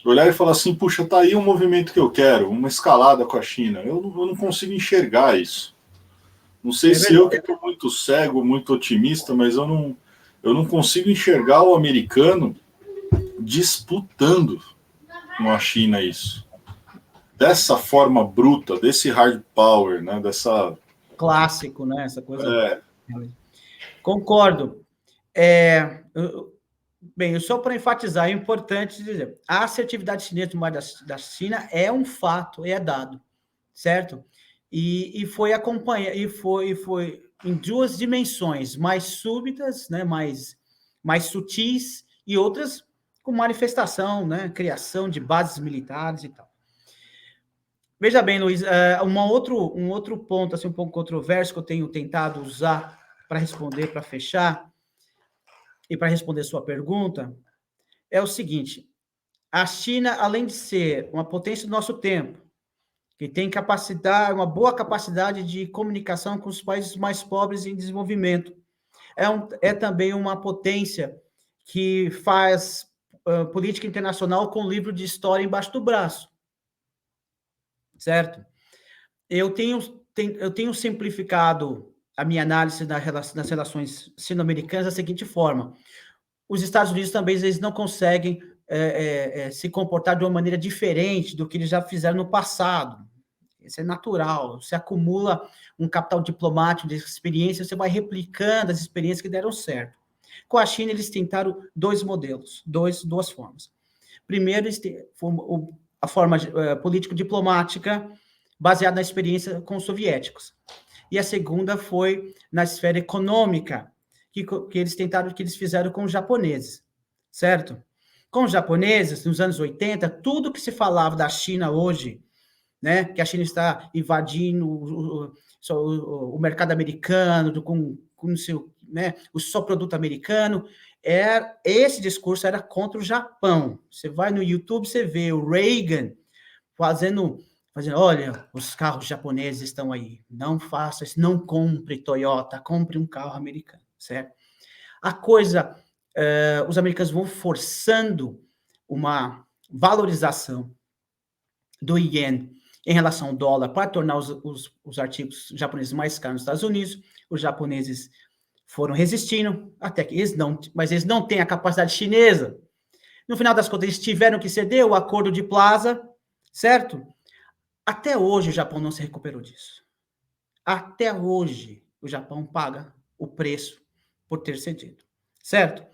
olhar e falar assim, puxa, tá aí um movimento que eu quero, uma escalada com a China. Eu não consigo enxergar isso. Não sei se eu que estou muito cego, muito otimista, mas eu não consigo enxergar o americano disputando com a China isso. Dessa forma bruta, desse hard power, né? Dessa... Clássico, né? Essa coisa... Concordo. Bem, só para enfatizar, é importante dizer, a assertividade chinesa no mar da China é um fato, é dado, certo? E foi acompanhado, e foi em duas dimensões, mais súbitas, né, mais sutis, e outras com manifestação, né, criação de bases militares e tal. Veja bem, Luiz, um outro ponto, assim, um pouco controverso, que eu tenho tentado usar para responder, para fechar, e para responder sua pergunta, é o seguinte: a China, além de ser uma potência do nosso tempo, que tem uma boa capacidade de comunicação com os países mais pobres em desenvolvimento, é também uma potência que faz política internacional com livro de história embaixo do braço, certo? Eu tenho simplificado a minha análise das relações sino-americanas da seguinte forma: os Estados Unidos também eles não conseguem se comportar de uma maneira diferente do que eles já fizeram no passado. Isso é natural. Você acumula um capital diplomático de experiência, você vai replicando as experiências que deram certo. Com a China, eles tentaram dois modelos, duas formas. Primeiro, a forma político-diplomática, baseado na experiência com os soviéticos. E a segunda foi na esfera econômica, que eles fizeram com os japoneses, certo? Com os japoneses, nos anos 80, tudo que se falava da China hoje, né, que a China está invadindo o mercado americano, com o seu, né, o só produto americano, esse discurso era contra o Japão. Você vai no YouTube, você vê o Reagan fazendo, olha, os carros japoneses estão aí, não faça isso, não compre Toyota, compre um carro americano, certo? A coisa, os americanos vão forçando uma valorização do iene em relação ao dólar para tornar os artigos japoneses mais caros nos Estados Unidos. Os japoneses foram resistindo, até que mas eles não têm a capacidade chinesa. No final das contas, eles tiveram que ceder o acordo de Plaza, certo? Até hoje o Japão não se recuperou disso. Até hoje o Japão paga o preço por ter cedido, certo?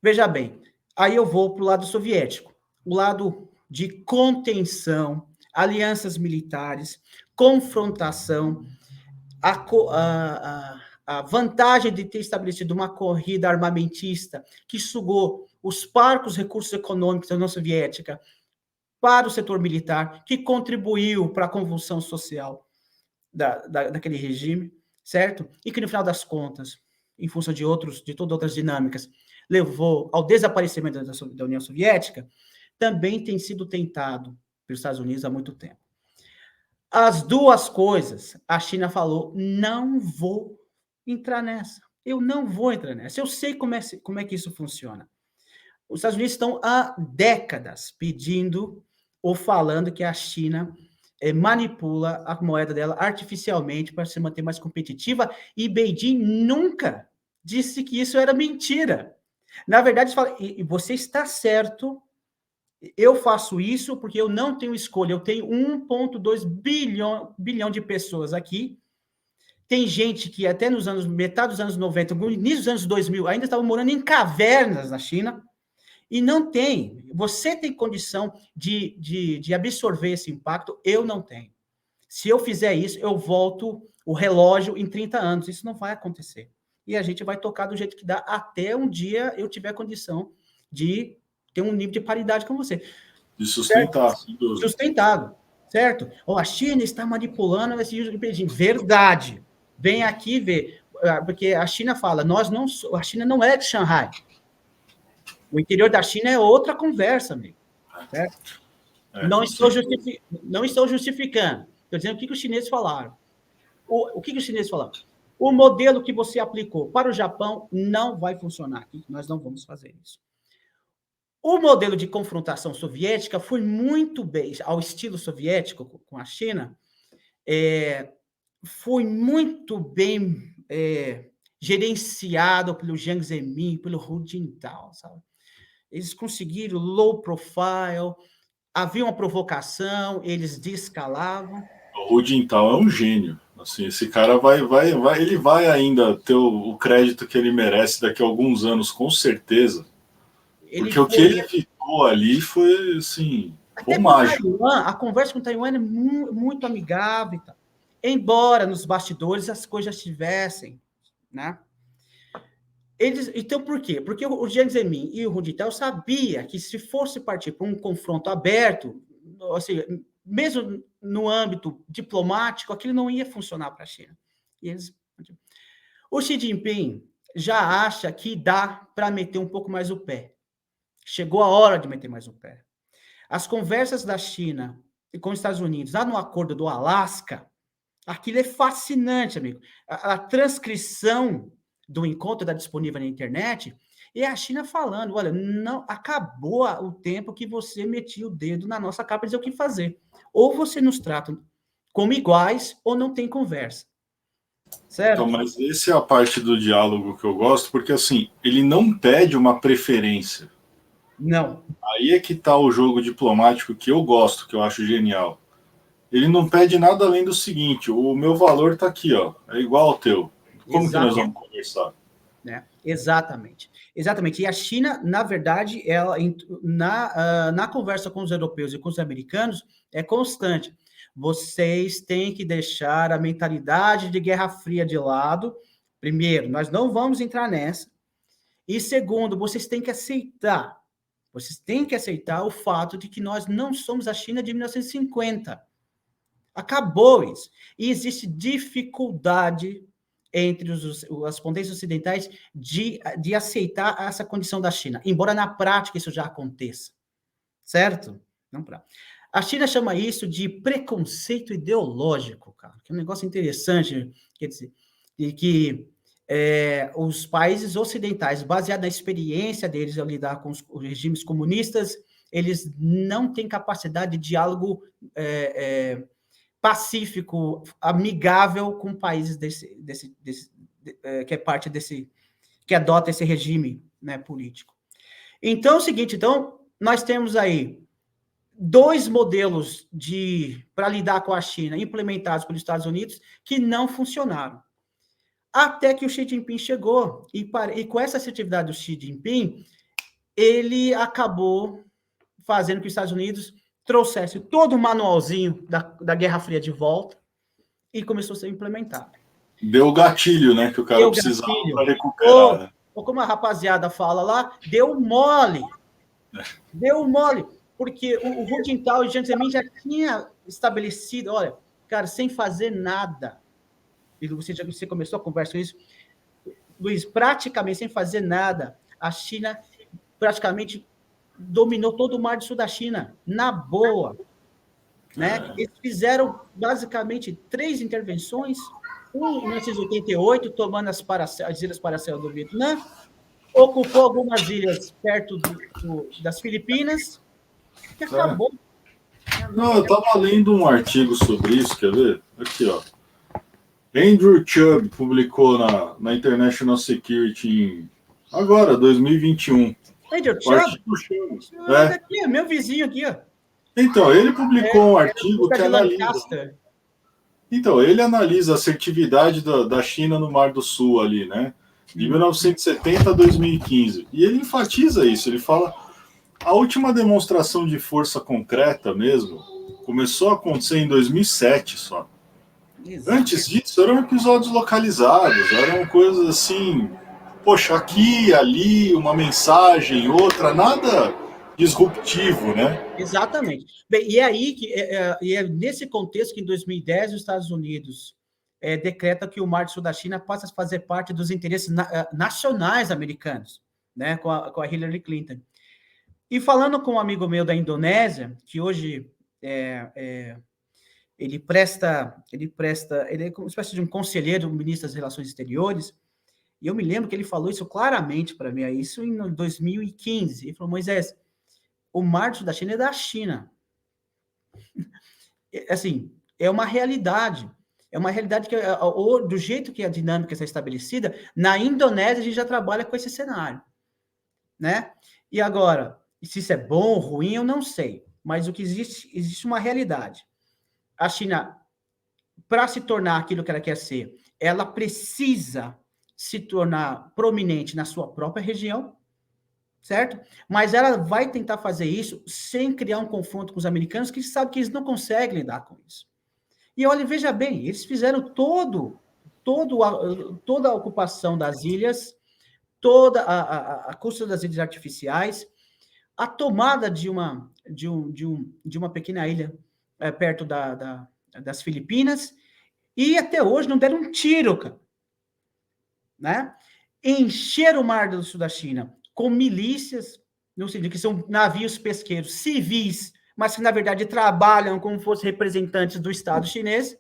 Veja bem, aí eu vou para o lado soviético, o lado de contenção, alianças militares, confrontação, a vantagem de ter estabelecido uma corrida armamentista que sugou os parcos recursos econômicos da União Soviética para o setor militar, que contribuiu para a convulsão social daquele regime, certo? E que, no final das contas, em função de todas outras dinâmicas, levou ao desaparecimento da União Soviética, também tem sido tentado pelos Estados Unidos há muito tempo. As duas coisas, a China falou, não vou entrar nessa. Eu não vou entrar nessa. Eu sei como é que isso funciona. Os Estados Unidos estão há décadas pedindo ou falando que a China manipula a moeda dela artificialmente para se manter mais competitiva, e Beijing nunca disse que isso era mentira. Na verdade, eles falam, e você está certo, eu faço isso porque eu não tenho escolha, eu tenho 1,2 bilhão de pessoas aqui. Tem gente que até metade dos anos 90, no início dos anos 2000, ainda estava morando em cavernas na China, e não tem. Você tem condição de absorver esse impacto, eu não tenho. Se eu fizer isso, eu volto o relógio em 30 anos. Isso não vai acontecer. E a gente vai tocar do jeito que dá, até um dia eu tiver condição de ter um nível de paridade com você. De sustentar, sem dúvida. Sustentado, certo? A China está manipulando esse uso de Beijing. Verdade. Vem aqui ver. Porque a China fala, a China não é de Xangai. O interior da China é outra conversa, amigo. Certo? Não estou justificando. Estou dizendo o que os chineses falaram. O que os chineses falaram? O modelo que você aplicou para o Japão não vai funcionar aqui. Nós não vamos fazer isso. O modelo de confrontação soviética foi muito bem, ao estilo soviético com a China, foi muito bem gerenciado pelo Jiang Zemin, pelo Hu Jintao, sabe? Eles conseguiram low profile, havia uma provocação, eles descalavam. O Hu Jintao é um gênio. Assim, esse cara ele vai ainda ter o crédito que ele merece daqui a alguns anos, com certeza. Porque o que ele evitou ali foi, assim, mágico. A conversa com Taiwan é muito amigável. Tá? Embora nos bastidores as coisas estivessem, né? Então, por quê? Porque o Jiang Zemin e o Hu Jintao sabia que se fosse partir para um confronto aberto, assim, mesmo no âmbito diplomático, aquilo não ia funcionar para a China. O Xi Jinping já acha que dá para meter um pouco mais o pé. Chegou a hora de meter mais o pé. As conversas da China com os Estados Unidos, lá no acordo do Alasca, aquilo é fascinante, amigo. A transcrição do encontro está disponível na internet, e a China falando, olha, não acabou o tempo que você metia o dedo na nossa cara para dizer o que fazer. Ou você nos trata como iguais, ou não tem conversa. Certo? Então, mas essa é a parte do diálogo que eu gosto, porque assim, ele não pede uma preferência. Não. Aí é que está o jogo diplomático que eu gosto, que eu acho genial. Ele não pede nada além do seguinte, o meu valor está aqui, ó, é igual ao teu. Como que nós vamos conversar? Exatamente. Exatamente. E a China, na verdade, ela na conversa com os europeus e com os americanos, é constante. vocês têm que deixar a mentalidade de Guerra Fria de lado. Primeiro, nós não vamos entrar nessa. E segundo, vocês têm que aceitar o fato de que nós não somos a China de 1950. Acabou isso. E existe dificuldade entre as potências ocidentais de aceitar essa condição da China, embora na prática isso já aconteça. Certo? Não pra... A China chama isso de preconceito ideológico, cara, que é um negócio interessante, quer dizer, que os países ocidentais, baseado na experiência deles ao lidar com os regimes comunistas, eles não têm capacidade de diálogo pacífico, amigável com países que é parte desse, que adota esse regime, né, político. Então, é o seguinte, nós temos aí 2 modelos para lidar com a China implementados pelos Estados Unidos que não funcionaram. Até que o Xi Jinping chegou, e com essa assertividade do Xi Jinping, ele acabou fazendo que os Estados Unidos trouxesse todo o manualzinho da Guerra Fria de volta e começou a ser implementado. Deu o gatilho, né, que o cara precisava para recuperar. Né? Ou como a rapaziada fala lá, deu mole. Deu mole. Porque o Hu Jintao e o Jiang Zemin já tinha estabelecido, olha, cara, sem fazer nada. E você começou a conversa com isso, Luiz, praticamente sem fazer nada, a China praticamente dominou todo o Mar do Sul da China, na boa. Né? Eles fizeram, basicamente, 3 intervenções, em 1988, tomando as ilhas Paracel do Vietnã, ocupou algumas ilhas perto das Filipinas, e acabou. Não, eu estava lendo um artigo sobre isso, quer ver? Aqui, ó. Andrew Chubb publicou na International Security agora, 2021. Andrew Chubb? Aqui, meu vizinho aqui, ó. Então, ele publicou um artigo que analisa... Então, ele analisa a assertividade da China no Mar do Sul ali, né? De 1970 a 2015. E ele enfatiza isso, ele fala... A última demonstração de força concreta mesmo começou a acontecer em 2007 só. Exato. Antes disso, eram episódios localizados, eram coisas assim... Poxa, aqui, ali, uma mensagem, outra, nada... disruptivo, né? Exatamente. Bem, e é aí que é nesse contexto que em 2010 os Estados Unidos decreta que o Mar do Sul da China passa a fazer parte dos interesses nacionais americanos, né? Com a Hillary Clinton. E falando com um amigo meu da Indonésia, que hoje ele é como uma espécie de um conselheiro do ministro das Relações Exteriores, e eu me lembro que ele falou isso claramente para mim, isso em 2015. Ele falou, Moisés, o Mar do Sul da China é da China. Assim, é uma realidade. É uma realidade que, do jeito que a dinâmica está estabelecida, na Indonésia a gente já trabalha com esse cenário. Né? E agora, se isso é bom ou ruim, eu não sei. Mas o que existe uma realidade. A China, para se tornar aquilo que ela quer ser, ela precisa se tornar prominente na sua própria região, certo? Mas ela vai tentar fazer isso sem criar um confronto com os americanos, que sabe que eles não conseguem lidar com isso. E olha, veja bem, eles fizeram toda a ocupação das ilhas, toda a custa das ilhas artificiais, a tomada de uma pequena ilha perto das Filipinas, e até hoje não deram um tiro, cara. Né? Encher o Mar do Sul da China com milícias, no sentido que são navios pesqueiros civis, mas que, na verdade, trabalham como se fossem representantes do Estado chinês.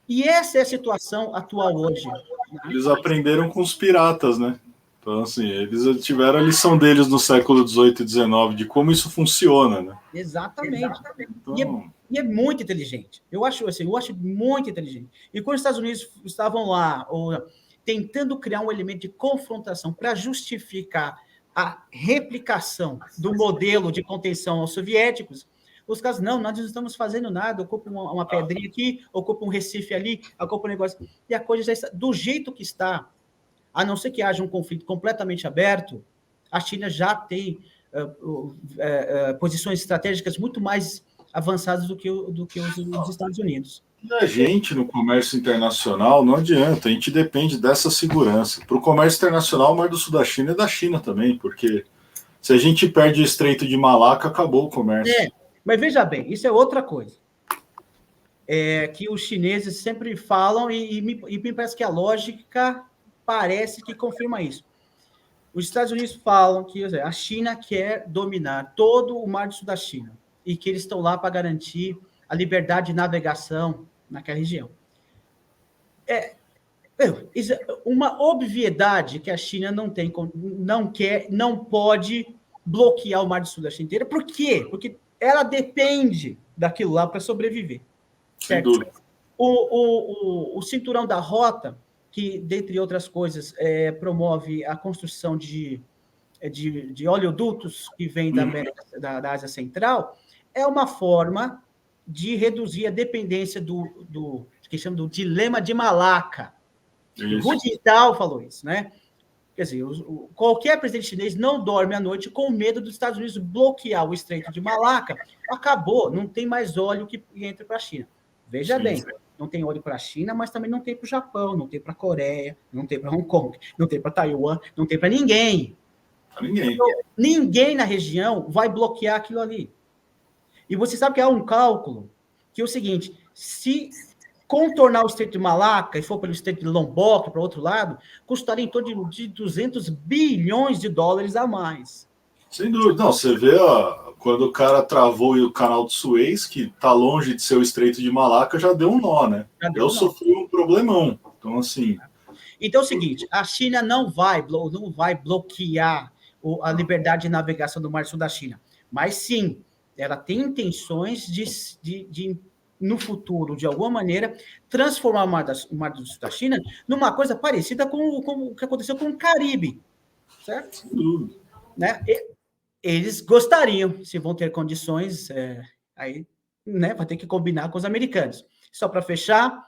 E essa é a situação atual hoje. Né? Eles aprenderam com os piratas, né? Então, assim, eles tiveram a lição deles no século XVIII e XIX, de como isso funciona, né? Exatamente. Então... E é muito inteligente. Eu acho muito inteligente. E quando os Estados Unidos estavam lá, tentando criar um elemento de confrontação para justificar a replicação do modelo de contenção aos soviéticos, os caras, não, nós não estamos fazendo nada, ocupa uma pedrinha aqui, ocupa um recife ali, ocupa um negócio, e a coisa já está, do jeito que está, a não ser que haja um conflito completamente aberto, a China já tem posições estratégicas muito mais avançados do que os Estados Unidos. E a gente, no comércio internacional, não adianta, a gente depende dessa segurança. Para o comércio internacional, o Mar do Sul da China é da China também, porque se a gente perde o Estreito de Malaca, acabou o comércio. Mas veja bem, isso é outra coisa. Que os chineses sempre falam, e me parece que a lógica parece que confirma isso. Os Estados Unidos falam que a China quer dominar todo o Mar do Sul da China e que eles estão lá para garantir a liberdade de navegação naquela região. Uma obviedade que a China não quer, não pode bloquear o Mar do Sul da China inteira. Por quê? Porque ela depende daquilo lá para sobreviver. Certo? O cinturão da rota, que, dentre outras coisas, promove a construção de oleodutos que vem da Ásia Central, é uma forma de reduzir a dependência do que chama do dilema de Malaca. O Hu Jintao falou isso, né? Quer dizer, qualquer presidente chinês não dorme à noite com medo dos Estados Unidos bloquear o Estreito de Malaca. Acabou, não tem mais óleo que entre para a China. Veja bem, não tem óleo para a China, mas também não tem para o Japão, não tem para a Coreia, não tem para Hong Kong, não tem para Taiwan, não tem para ninguém. Então, ninguém na região vai bloquear aquilo ali. E você sabe que há um cálculo que é o seguinte: se contornar o Estreito de Malaca e for pelo Estreito de Lombok para o outro lado, custaria em torno de 200 bilhões de dólares a mais. Sem dúvida. Não, você vê quando o cara travou o canal de Suez, que está longe de ser o Estreito de Malaca, já deu um nó, né? Eu sofri um problemão. Então, assim... Então é o seguinte, a China não vai bloquear a liberdade de navegação do Mar Sul da China, mas sim, ela tem intenções de no futuro, de alguma maneira, transformar o Mar do Sul da China numa coisa parecida com o que aconteceu com o Caribe, certo? Sem dúvida. Né? Eles gostariam, se vão ter condições, aí, né, vai ter que combinar com os americanos. Só para fechar,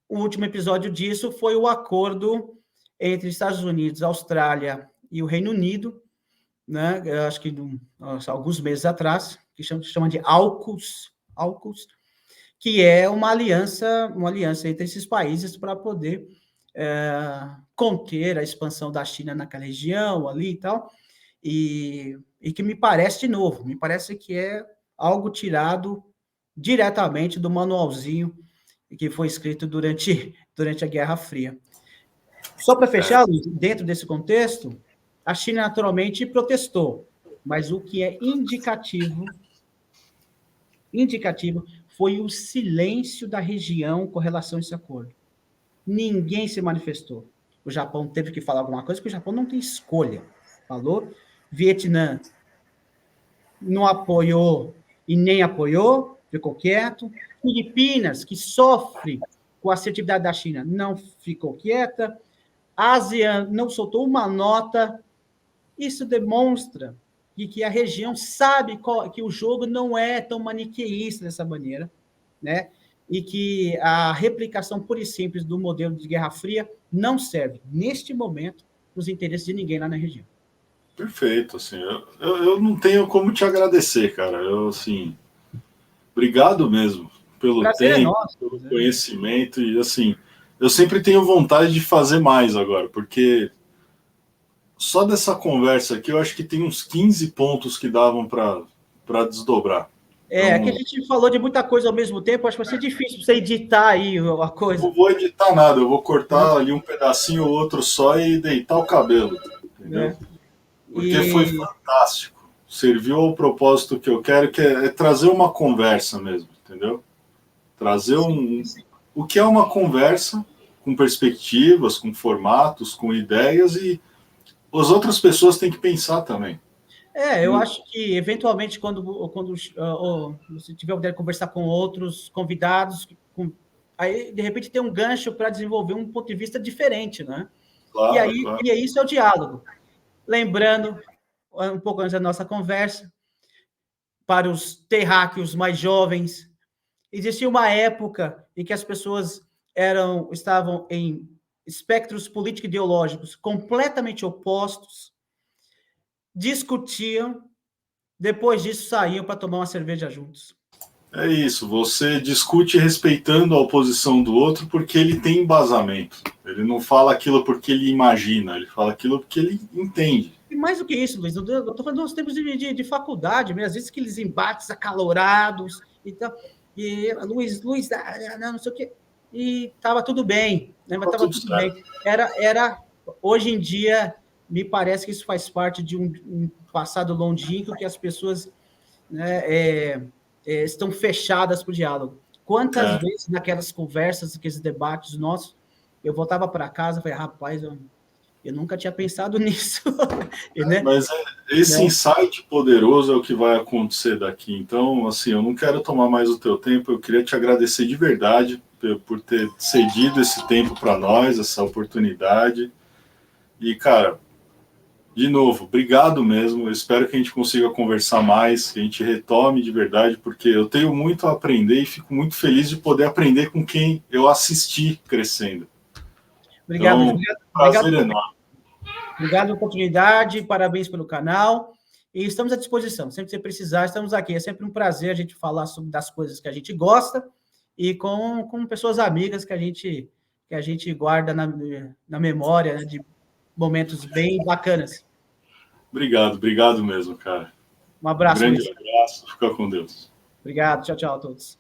o último episódio disso foi o acordo entre Estados Unidos, Austrália e o Reino Unido, né, acho que alguns meses atrás, que chama de AUKUS, que é uma aliança entre esses países para poder conter a expansão da China naquela região ali e tal, e que me parece que é algo tirado diretamente do manualzinho que foi escrito durante a Guerra Fria. Só para fechar, dentro desse contexto, a China naturalmente protestou, mas o que é indicativo foi o silêncio da região com relação a esse acordo. Ninguém se manifestou. O Japão teve que falar alguma coisa, porque o Japão não tem escolha. Falou? Vietnã não apoiou e nem apoiou, ficou quieto. Filipinas, que sofre com a assertividade da China, não ficou quieta. ASEAN não soltou uma nota. Isso demonstra que a região sabe que o jogo não é tão maniqueísta dessa maneira, né? E que a replicação pura e simples do modelo de Guerra Fria não serve, neste momento, para os interesses de ninguém lá na região. Perfeito, assim, eu não tenho como te agradecer, cara. Assim, obrigado mesmo pelo tempo, pelo conhecimento, e assim, eu sempre tenho vontade de fazer mais agora, porque só dessa conversa aqui eu acho que tem uns 15 pontos que davam para desdobrar. Então, que a gente falou de muita coisa ao mesmo tempo, acho que vai ser difícil você editar aí a coisa. Não vou editar nada, eu vou cortar ali um pedacinho ou outro só e deitar o cabelo, entendeu? Porque foi fantástico. Serviu ao propósito que eu quero, que é trazer uma conversa mesmo, entendeu? Trazer o que é uma conversa com perspectivas, com formatos, com ideias, e as outras pessoas têm que pensar também. Eu acho que, eventualmente, quando você tiver a oportunidade de conversar com outros convidados, aí, de repente, tem um gancho para desenvolver um ponto de vista diferente, né? Claro, e aí isso é o diálogo. Lembrando, um pouco antes da nossa conversa, para os terráqueos mais jovens, existia uma época em que as pessoas estavam em espectros político-ideológicos completamente opostos, discutiam, depois disso saíam para tomar uma cerveja juntos. É isso, você discute respeitando a oposição do outro porque ele tem embasamento. Ele não fala aquilo porque ele imagina, ele fala aquilo porque ele entende. E mais do que isso, Luiz, eu estou falando dos tempos de faculdade, mesmo, às vezes aqueles embates acalorados e tal. E Luiz, não sei o quê. E estava tudo bem, né? Mas estava tudo bem. Hoje em dia, me parece que isso faz parte de um passado longínquo que as pessoas, né, estão fechadas para o diálogo. Quantas vezes naquelas conversas, aqueles debates nossos, eu voltava para casa e falei, rapaz, eu nunca tinha pensado nisso. Né? Mas esse insight poderoso é o que vai acontecer daqui. Então, assim, eu não quero tomar mais o teu tempo, eu queria te agradecer de verdade por ter cedido esse tempo para nós, essa oportunidade. E, cara, de novo, obrigado mesmo. Eu espero que a gente consiga conversar mais, que a gente retome de verdade, porque eu tenho muito a aprender e fico muito feliz de poder aprender com quem eu assisti crescendo. Obrigado, então, prazer enorme. Obrigado pela oportunidade, parabéns pelo canal. E estamos à disposição. Sempre que você precisar, estamos aqui. É sempre um prazer a gente falar sobre das coisas que a gente gosta e com pessoas amigas que a gente guarda na memória, né, de momentos bem bacanas. Obrigado mesmo, cara. Um abraço, grande Luiz. abraço, fica com Deus. Obrigado, tchau a todos.